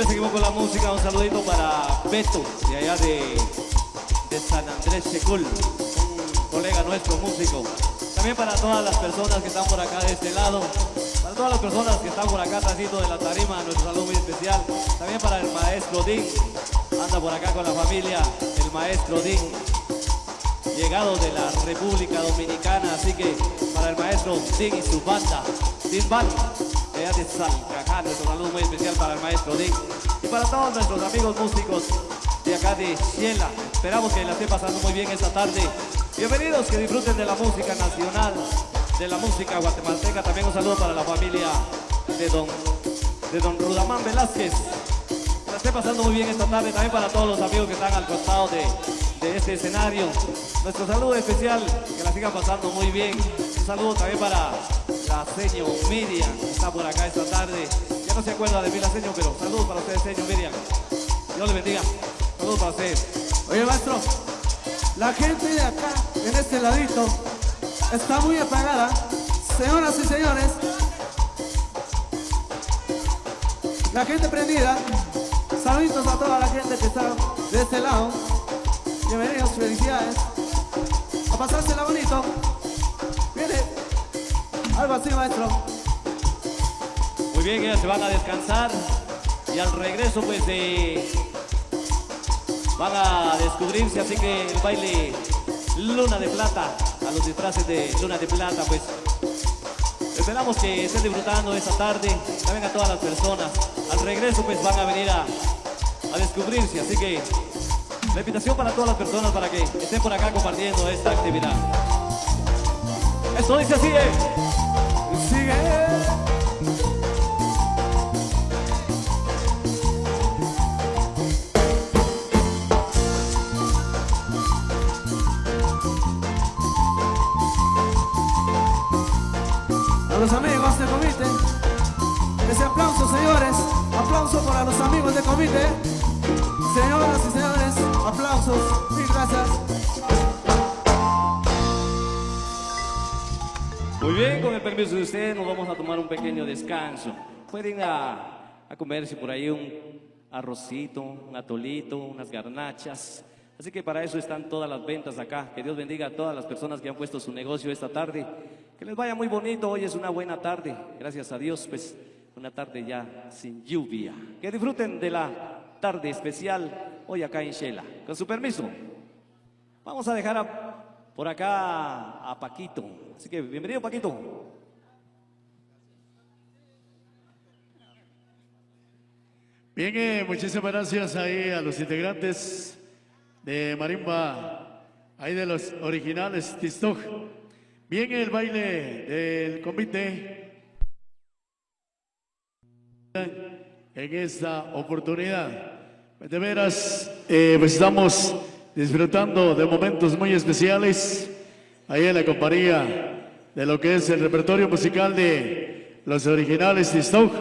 Seguimos con la música. Un saludito para Beto, de allá de San Andrés Checul, un colega nuestro músico. También para todas las personas que están por acá de este lado, para todas las personas que están por acá trasito de la tarima, nuestro saludo muy especial. También para el maestro Din, anda por acá con la familia, el maestro Din, llegado de la República Dominicana, así que para el maestro Din y su banda, Din Band, de allá de Salcajá, nuestro saludo muy especial para el maestro Din. Y para todos nuestros amigos músicos de acá de Xela, esperamos que la esté pasando muy bien esta tarde. Bienvenidos, que disfruten de la música nacional, de la música guatemalteca. También un saludo para la familia de don Rudamán Velázquez. Que la esté pasando muy bien esta tarde. También para todos los amigos que están al costado de este escenario. Nuestro saludo especial, que la sigan pasando muy bien. Un saludo también para la seño Miriam, que está por acá esta tarde. No se acuerda de mí la seño, pero saludos para ustedes, señor Miriam. Dios le bendiga. Saludos para ustedes. Oye, maestro, la gente de acá, en este ladito, está muy apagada. Señoras y señores, la gente prendida. Saluditos a toda la gente que está de este lado. Bienvenidos, felicidades. A pasársela bonito. Viene algo así, maestro. Muy bien, ellas se van a descansar y al regreso pues van a descubrirse, así que el baile Luna de Plata, a los disfraces de Luna de Plata, pues esperamos que estén disfrutando esta tarde. También a todas las personas, al regreso pues van a venir a descubrirse, así que la invitación para todas las personas para que estén por acá compartiendo esta actividad. Esto dice así, sigue. A los amigos de Comité, ese aplauso, señores, aplauso para los amigos de Comité. Señoras y señores, aplausos, mil gracias. Muy bien, con el permiso de ustedes nos vamos a tomar un pequeño descanso. Pueden a comerse por ahí un arrocito, un atolito, unas garnachas. Así que para eso están todas las ventas acá. Que Dios bendiga a todas las personas que han puesto su negocio esta tarde. Que les vaya muy bonito. Hoy es una buena tarde. Gracias a Dios, pues una tarde ya sin lluvia. Que disfruten de la tarde especial hoy acá en Xela. Con su permiso, vamos a dejar por acá a Paquito. Así que bienvenido, Paquito. Bien, muchísimas gracias ahí a los integrantes de Marimba, ahí de los originales Tistoj. Bien, el baile del Comité en esta oportunidad. De veras, pues estamos disfrutando de momentos muy especiales ahí en la compañía de lo que es el repertorio musical de los originales Tistoch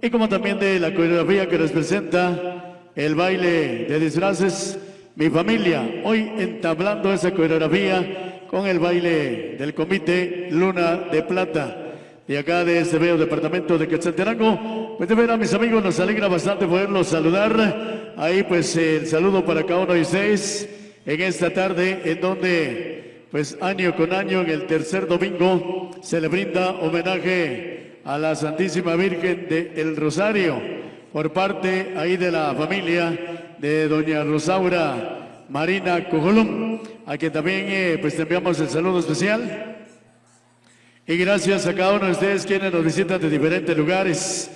y como también de la coreografía que nos presenta el baile de disfraces Mi Familia, hoy entablando esa coreografía con el baile del comité Luna de Plata de acá de este bello departamento de Quetzaltenango. Pues de ver a mis amigos, nos alegra bastante poderlos saludar. Ahí pues el saludo para cada uno de ustedes en esta tarde en donde pues año con año en el tercer domingo se le brinda homenaje a la Santísima Virgen del Rosario por parte ahí de la familia de doña Rosaura Marina Cojolum, a quien también pues te enviamos el saludo especial. Y gracias a cada uno de ustedes quienes nos visitan de diferentes lugares.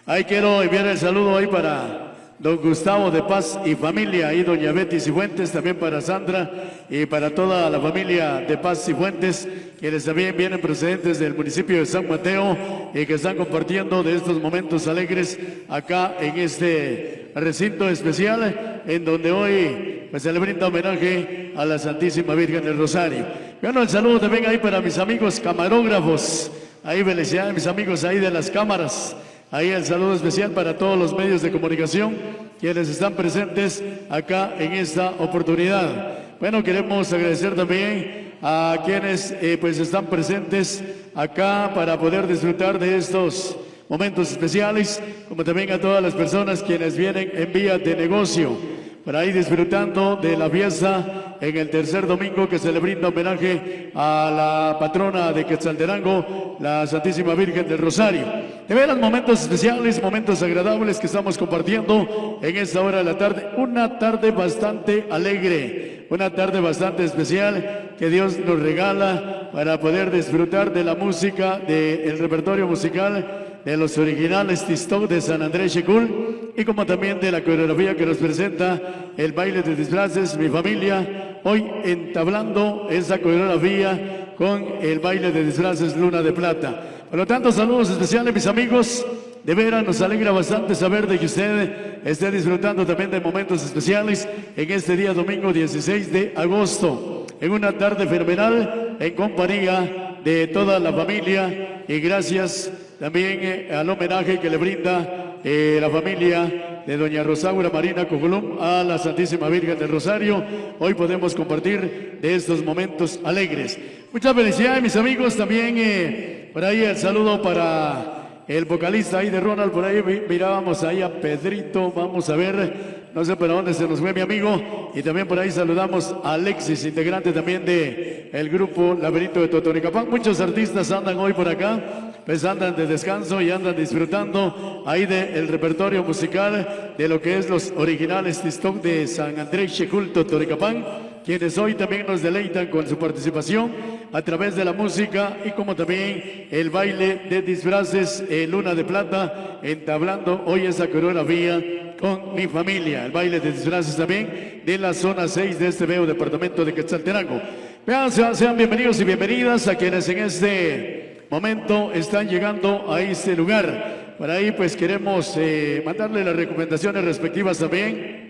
Ahí quiero enviar el saludo ahí para don Gustavo de Paz y familia, y doña Betty Cifuentes, también para Sandra y para toda la familia de Paz y Fuentes, quienes también vienen procedentes del municipio de San Mateo y que están compartiendo de estos momentos alegres acá en este recinto especial, en donde hoy pues se le brinda homenaje a la Santísima Virgen del Rosario. Bueno, el saludo también ahí para mis amigos camarógrafos, ahí felicidades mis amigos ahí de las cámaras. Ahí el saludo especial para todos los medios de comunicación quienes están presentes acá en esta oportunidad. Bueno, queremos agradecer también a quienes pues están presentes acá para poder disfrutar de estos momentos especiales, como también a todas las personas quienes vienen en vía de negocio, para ir disfrutando de la fiesta en el tercer domingo que se le brinda homenaje a la patrona de Quetzaltenango, la Santísima Virgen del Rosario. De veras, momentos especiales, momentos agradables que estamos compartiendo en esta hora de la tarde. Una tarde bastante alegre, una tarde bastante especial que Dios nos regala para poder disfrutar de la música, del repertorio musical de los originales Tistoch de San Andrés Chicul y como también de la coreografía que nos presenta el baile de disfraces Mi Familia, hoy entablando esa coreografía con el baile de disfraces Luna de Plata. Por lo tanto, saludos especiales mis amigos, de veras nos alegra bastante saber de que usted esté disfrutando también de momentos especiales en este día domingo 16 de agosto, en una tarde fenomenal en compañía de toda la familia y gracias también al homenaje que le brinda la familia de doña Rosaura Marina Cojolum a la Santísima Virgen del Rosario. Hoy podemos compartir de estos momentos alegres. Muchas felicidades mis amigos, también por ahí el saludo para el vocalista ahí de Ronald, por ahí mirábamos ahí a Pedrito, vamos a ver, no sé para dónde se nos fue mi amigo, y también por ahí saludamos a Alexis, integrante también de el grupo Laberinto de Totonicapán. Muchos artistas andan hoy por acá, pues andan de descanso y andan disfrutando ahí del repertorio musical de lo que es los originales Tistoch de San Andrés Chicul Totonicapán, quienes hoy también nos deleitan con su participación a través de la música y como también el baile de disfraces Luna de Plata, entablando hoy esa coreografía con Mi Familia, el baile de disfraces también de la zona 6 de este bello departamento de Quetzaltenango. Vean, sean bienvenidos y bienvenidas a quienes en este momento están llegando a este lugar. Por ahí pues queremos mandarle las recomendaciones respectivas también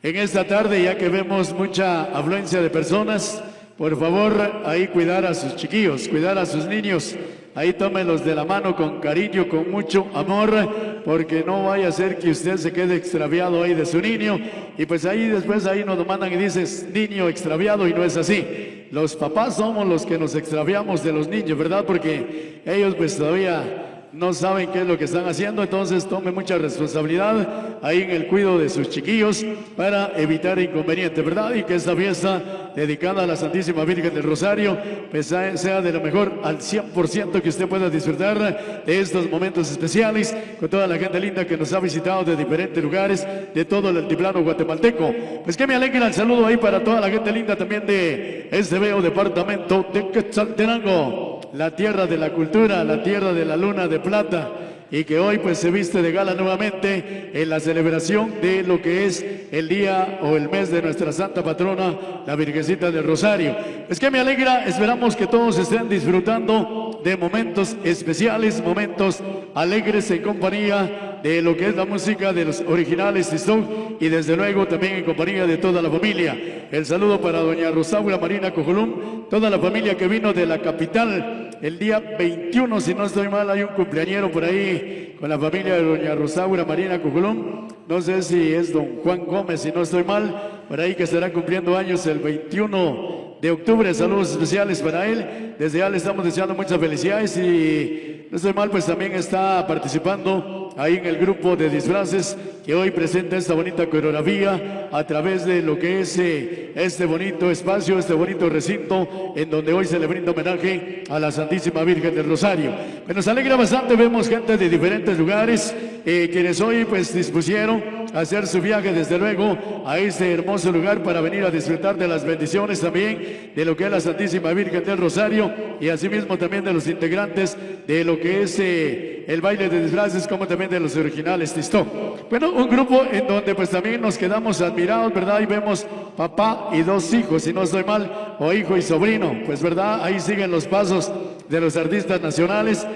en esta tarde, ya que vemos mucha afluencia de personas. Por favor, ahí cuidar a sus chiquillos, cuidar a sus niños. Ahí tómenlos de la mano con cariño, con mucho amor, porque no vaya a ser que usted se quede extraviado ahí de su niño. Y pues ahí después ahí nos mandan y dices, niño extraviado, y no es así. Los papás somos los que nos extraviamos de los niños, ¿verdad? Porque ellos pues todavía no saben qué es lo que están haciendo, entonces tome mucha responsabilidad ahí en el cuidado de sus chiquillos para evitar inconvenientes, ¿verdad? Y que esta fiesta dedicada a la Santísima Virgen del Rosario pues sea de lo mejor al 100%, que usted pueda disfrutar de estos momentos especiales con toda la gente linda que nos ha visitado de diferentes lugares de todo el altiplano guatemalteco. Pues que me alegra el saludo ahí para toda la gente linda también de este bello departamento de Quetzaltenango, la tierra de la cultura, la tierra de la Luna de Plata, y que hoy pues se viste de gala nuevamente en la celebración de lo que es el día o el mes de nuestra santa patrona, la Virgencita del Rosario. Pues que me alegra, esperamos que todos estén disfrutando de momentos especiales, momentos alegres en compañía de lo que es la música de los originales Tistón y desde luego también en compañía de toda la familia. El saludo para doña Rosaura Marina Cojolum, toda la familia que vino de la capital el día 21, si no estoy mal, hay un cumpleañero por ahí con la familia de doña Rosaura Marina Cojolum, no sé si es don Juan Gómez, si no estoy mal, por ahí que estará cumpliendo años el 21 de octubre. Saludos especiales para él. Desde ya le estamos deseando muchas felicidades y no estoy mal, pues también está participando ahí en el grupo de disfraces que hoy presenta esta bonita coreografía a través de lo que es este bonito espacio, este bonito recinto en donde hoy se le brinda homenaje a la Santísima Virgen del Rosario. Pues nos alegra bastante, vemos gente de diferentes lugares quienes hoy pues dispusieron a hacer su viaje desde luego a este hermoso lugar para venir a disfrutar de las bendiciones también de lo que es la Santísima Virgen del Rosario y asimismo también de los integrantes de lo que es el baile de disfraces como también de los originales Tistón. Bueno, un grupo en donde pues también nos quedamos admirados, ¿verdad? Y vemos papá y dos hijos, si no estoy mal, o hijo y sobrino, pues ¿verdad? Ahí siguen los pasos de los artistas nacionales,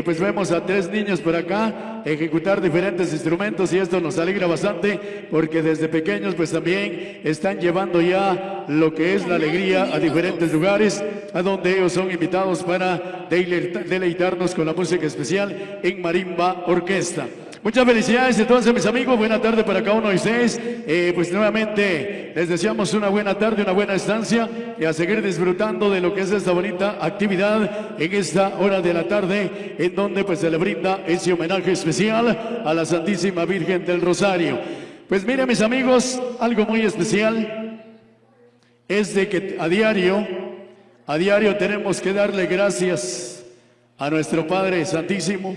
pues vemos a 3 niños por acá ejecutar diferentes instrumentos y esto nos alegra bastante porque desde pequeños pues también están llevando ya lo que es la alegría a diferentes lugares a donde ellos son invitados para deleitarnos con la música especial en Marimba Orquesta. Muchas felicidades entonces mis amigos, buena tarde para cada uno de ustedes, pues nuevamente les deseamos una buena tarde, una buena estancia y a seguir disfrutando de lo que es esta bonita actividad en esta hora de la tarde en donde pues se le brinda ese homenaje especial a la Santísima Virgen del Rosario. Pues miren mis amigos, algo muy especial es de que a diario tenemos que darle gracias a nuestro Padre Santísimo,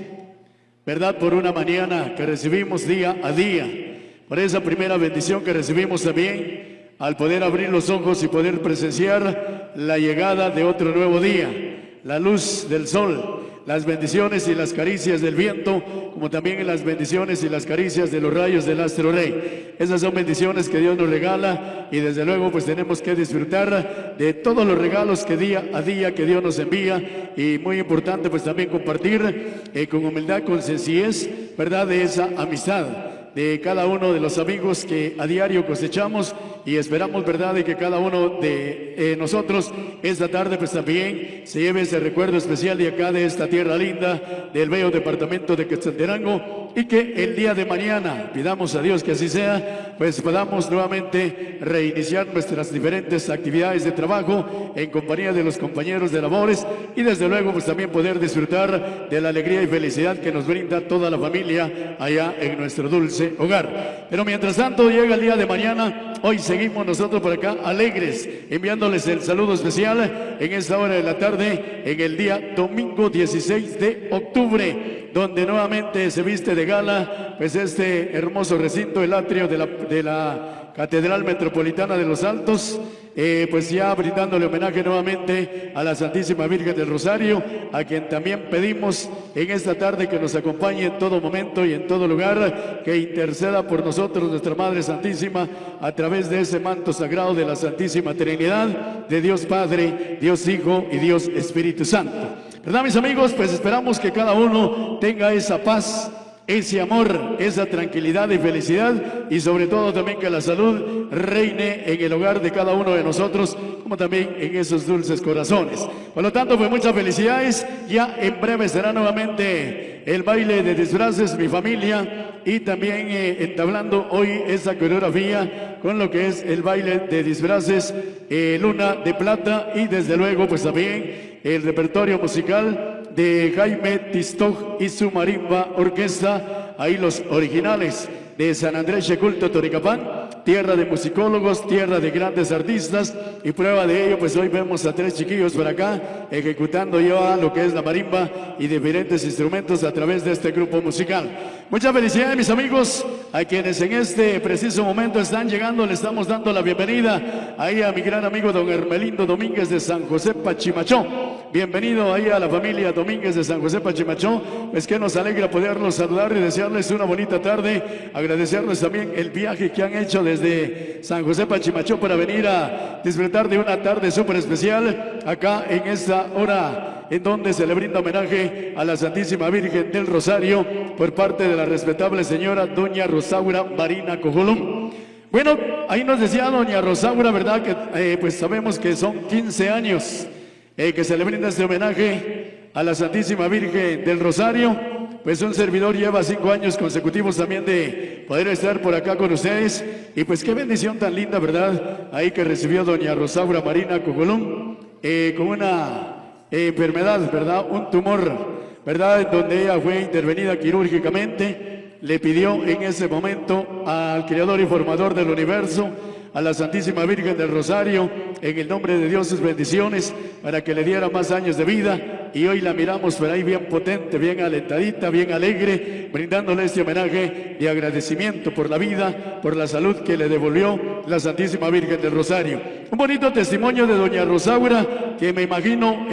¿verdad? Por una mañana que recibimos día a día, por esa primera bendición que recibimos también al poder abrir los ojos y poder presenciar la llegada de otro nuevo día, la luz del sol, las bendiciones y las caricias del viento, como también las bendiciones y las caricias de los rayos del astro rey. Esas son bendiciones que Dios nos regala y desde luego pues tenemos que disfrutar de todos los regalos que día a día que Dios nos envía y muy importante pues también compartir con humildad, con sencillez, ¿verdad? De esa amistad de cada uno de los amigos que a diario cosechamos y esperamos, ¿verdad?, de que cada uno de nosotros esta tarde pues también se lleve ese recuerdo especial de acá, de esta tierra linda, del bello departamento de Quetzaltenango y que el día de mañana, pidamos a Dios que así sea, pues podamos nuevamente reiniciar nuestras diferentes actividades de trabajo en compañía de los compañeros de labores y desde luego pues también poder disfrutar de la alegría y felicidad que nos brinda toda la familia allá en nuestro dulce hogar. Pero mientras tanto llega el día de mañana, hoy seguimos nosotros por acá alegres, enviándoles el saludo especial en esta hora de la tarde, en el día domingo 16 de octubre, donde nuevamente se viste de gala pues este hermoso recinto, el atrio de la Catedral Metropolitana de los Altos, pues ya brindándole homenaje nuevamente a la Santísima Virgen del Rosario, a quien también pedimos en esta tarde que nos acompañe en todo momento y en todo lugar, que interceda por nosotros nuestra Madre Santísima a través de ese manto sagrado de la Santísima Trinidad, de Dios Padre, Dios Hijo y Dios Espíritu Santo. ¿Verdad, mis amigos? Pues esperamos que cada uno tenga esa paz, ese amor, esa tranquilidad y felicidad y sobre todo también que la salud reine en el hogar de cada uno de nosotros como también en esos dulces corazones. Por lo tanto, pues muchas felicidades. Ya en breve será nuevamente el baile de disfraces, mi familia, y también entablando hoy esa coreografía con lo que es el baile de disfraces Luna de Plata y desde luego pues también el repertorio musical de Jaime Tistoj y su Marimba Orquesta, ahí los originales de San Andrés Checulto, Toricapán, tierra de musicólogos, tierra de grandes artistas, y prueba de ello, pues hoy vemos a 3 chiquillos por acá, ejecutando ya lo que es la marimba y diferentes instrumentos a través de este grupo musical. Muchas felicidades, mis amigos, a quienes en este preciso momento están llegando, le estamos dando la bienvenida ahí a mi gran amigo don Hermelindo Domínguez de San José Pachimachó. Bienvenido ahí a la familia Domínguez de San José Pachimachó, pues que nos alegra poderlos saludar y desearles una bonita tarde, agradecerles también el viaje que han hecho desde San José Pachimachó para venir a disfrutar de una tarde súper especial acá en esta hora en donde se le brinda homenaje a la Santísima Virgen del Rosario por parte de la respetable señora doña Rosaura Marina Cojolón. Bueno, ahí nos decía doña Rosaura, ¿verdad? Que pues sabemos que son 15 años que se le brinda este homenaje a la Santísima Virgen del Rosario. Pues un servidor lleva 5 años consecutivos también de poder estar por acá con ustedes. Y pues qué bendición tan linda, ¿verdad? Ahí que recibió doña Rosaura Marina Cojolón con una enfermedad, ¿verdad? Un tumor, ¿verdad? Donde ella fue intervenida quirúrgicamente. Le pidió en ese momento al Creador y Formador del Universo, a la Santísima Virgen del Rosario, en el nombre de Dios, sus bendiciones para que le diera más años de vida. Y hoy la miramos por ahí bien potente, bien alentadita, bien alegre, brindándole este homenaje de agradecimiento por la vida, por la salud que le devolvió la Santísima Virgen del Rosario. Un bonito testimonio de doña Rosaura, que me imagino,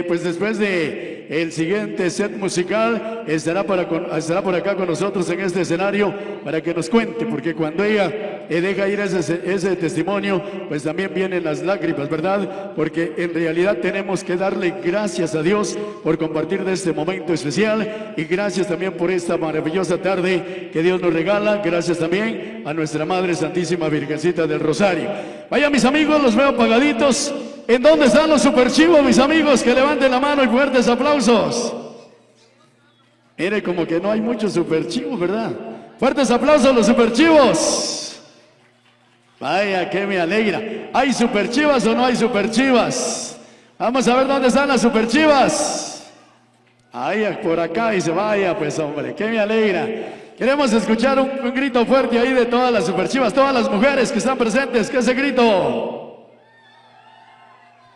pues después de el siguiente set musical, estará por acá con nosotros en este escenario para que nos cuente, porque cuando ella deja ir ese testimonio, pues también vienen las lágrimas, ¿verdad? Porque en realidad tenemos que darle gracias a Dios por compartir de este momento especial, y gracias también por esta maravillosa tarde que Dios nos regala. Gracias también a nuestra Madre Santísima Virgencita del Rosario. Vaya, mis amigos, los veo apagaditos. ¿En dónde están los superchivos, mis amigos? Que levanten la mano y fuertes aplausos. Mire, como que no hay muchos superchivos, ¿verdad? Fuertes aplausos a los superchivos. Vaya, que me alegra. ¿Hay superchivas o no hay superchivas? Vamos a ver dónde están las superchivas. Ahí, por acá, y se vaya, pues hombre, que me alegra. Queremos escuchar un grito fuerte ahí de todas las superchivas, todas las mujeres que están presentes. ¿Qué es ese grito?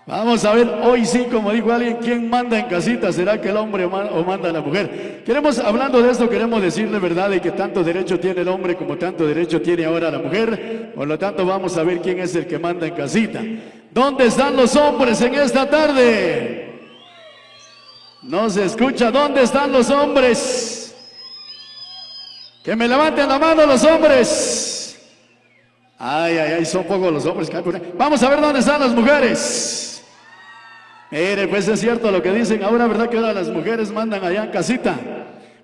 Vamos a ver, hoy sí, como dijo alguien, ¿quién manda en casita? ¿Será que el hombre o manda la mujer? Hablando de esto, queremos decirle, ¿verdad?, de que tanto derecho tiene el hombre como tanto derecho tiene ahora la mujer. Por lo tanto, vamos a ver quién es el que manda en casita. ¿Dónde están los hombres en esta tarde? No se escucha. ¿Dónde están los hombres? Que me levanten la mano los hombres. Ay, ay, ay, son pocos los hombres que hay por ahí. Vamos a ver dónde están las mujeres. Mire, pues es cierto lo que dicen ahora, ¿verdad? Que ahora las mujeres mandan allá en casita.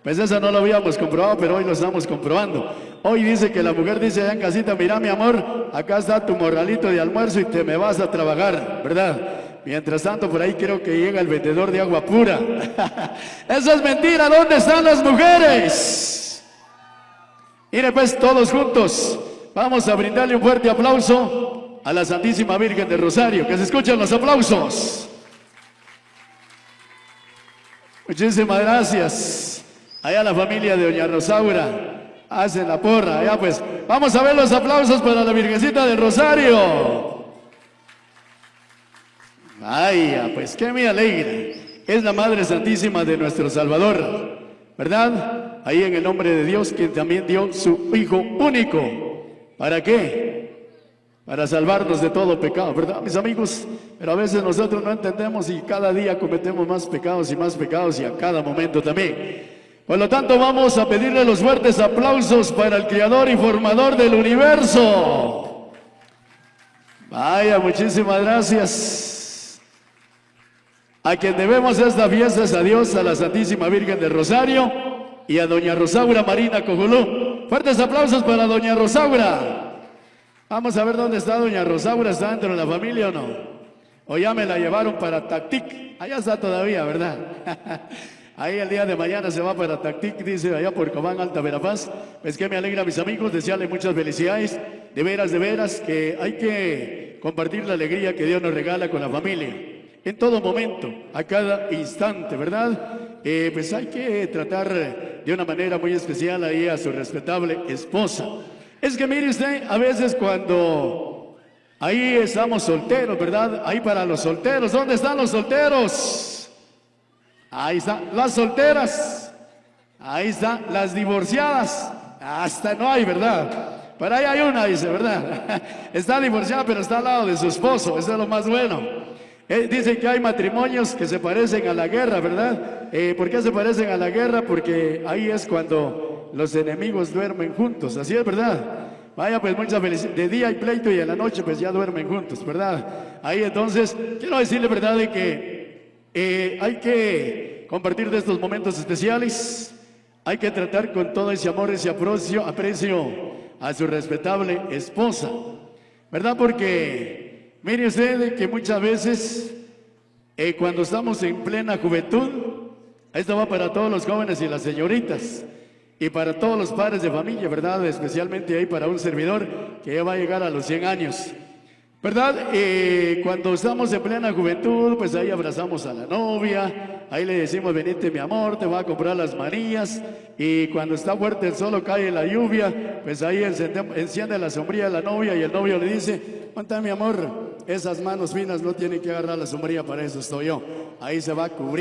Pues eso no lo habíamos comprobado, pero hoy lo estamos comprobando. Hoy dice que la mujer dice allá en casita: mira, mi amor, acá está tu morralito de almuerzo y te me vas a trabajar, ¿verdad? Mientras tanto, por ahí creo que llega el vendedor de agua pura. Eso es mentira. ¿Dónde están las mujeres? Mire, pues todos juntos vamos a brindarle un fuerte aplauso a la Santísima Virgen del Rosario. Que se escuchen los aplausos. Muchísimas gracias. Allá la familia de doña Rosaura hacen la porra. Allá pues, vamos a ver los aplausos para la Virgencita del Rosario. Vaya, pues qué me alegra. Es la Madre Santísima de nuestro Salvador, ¿verdad? Ahí en el nombre de Dios, quien también dio su Hijo único. ¿Para qué? Para salvarnos de todo pecado, ¿verdad, mis amigos? Pero a veces nosotros no entendemos y cada día cometemos más pecados y a cada momento también. Por lo tanto, vamos a pedirle los fuertes aplausos para el Creador y Formador del Universo. Vaya, muchísimas gracias. A quien debemos esta fiesta es a Dios, a la Santísima Virgen del Rosario y a doña Rosaura Marina Cojolón. Fuertes aplausos para doña Rosaura. Vamos a ver dónde está doña Rosaura. ¿Está dentro de la familia o no? O ya me la llevaron para Tactic. Allá está todavía, ¿verdad? Ahí el día de mañana se va para Tactic, dice, allá por Cobán, Alta Verapaz. Pues que me alegra, mis amigos, desearle muchas felicidades. De veras, que hay que compartir la alegría que Dios nos regala con la familia. En todo momento, a cada instante, ¿verdad? Pues hay que tratar de una manera muy especial ahí a su respetable esposa. Es que mire usted, a veces cuando ahí estamos solteros, ¿verdad? Ahí para los solteros, ¿dónde están los solteros? Ahí están las solteras, ahí están las divorciadas, hasta no hay, ¿verdad? Por ahí hay una, dice, ¿verdad? Está divorciada, pero está al lado de su esposo, eso es lo más bueno. Dicen que hay matrimonios que se parecen a la guerra, ¿verdad? ¿Por qué se parecen a la guerra? Porque ahí es cuando los enemigos duermen juntos, así es, ¿verdad? Vaya, pues mucha felicidad. De día hay pleito y en la noche pues ya duermen juntos, ¿verdad? Ahí entonces, quiero decirle, ¿verdad?, de que Hay que compartir de estos momentos especiales. Hay que tratar con todo ese amor, ese aprecio a su respetable esposa, ¿verdad? Porque mire usted que muchas veces cuando estamos en plena juventud, esto va para todos los jóvenes y las señoritas y para todos los padres de familia, ¿verdad? Especialmente ahí para un servidor que ya va a llegar a los 100 años. ¿Verdad? Cuando estamos en plena juventud, pues ahí abrazamos a la novia, ahí le decimos, venite mi amor, te voy a comprar las manías, y cuando está fuerte el sol o cae la lluvia, pues ahí enciende la sombrilla de la novia y el novio le dice, ¿cuánta mi amor? Esas manos finas no tienen que agarrar la sombrilla, para eso estoy yo. Ahí se va cubriendo.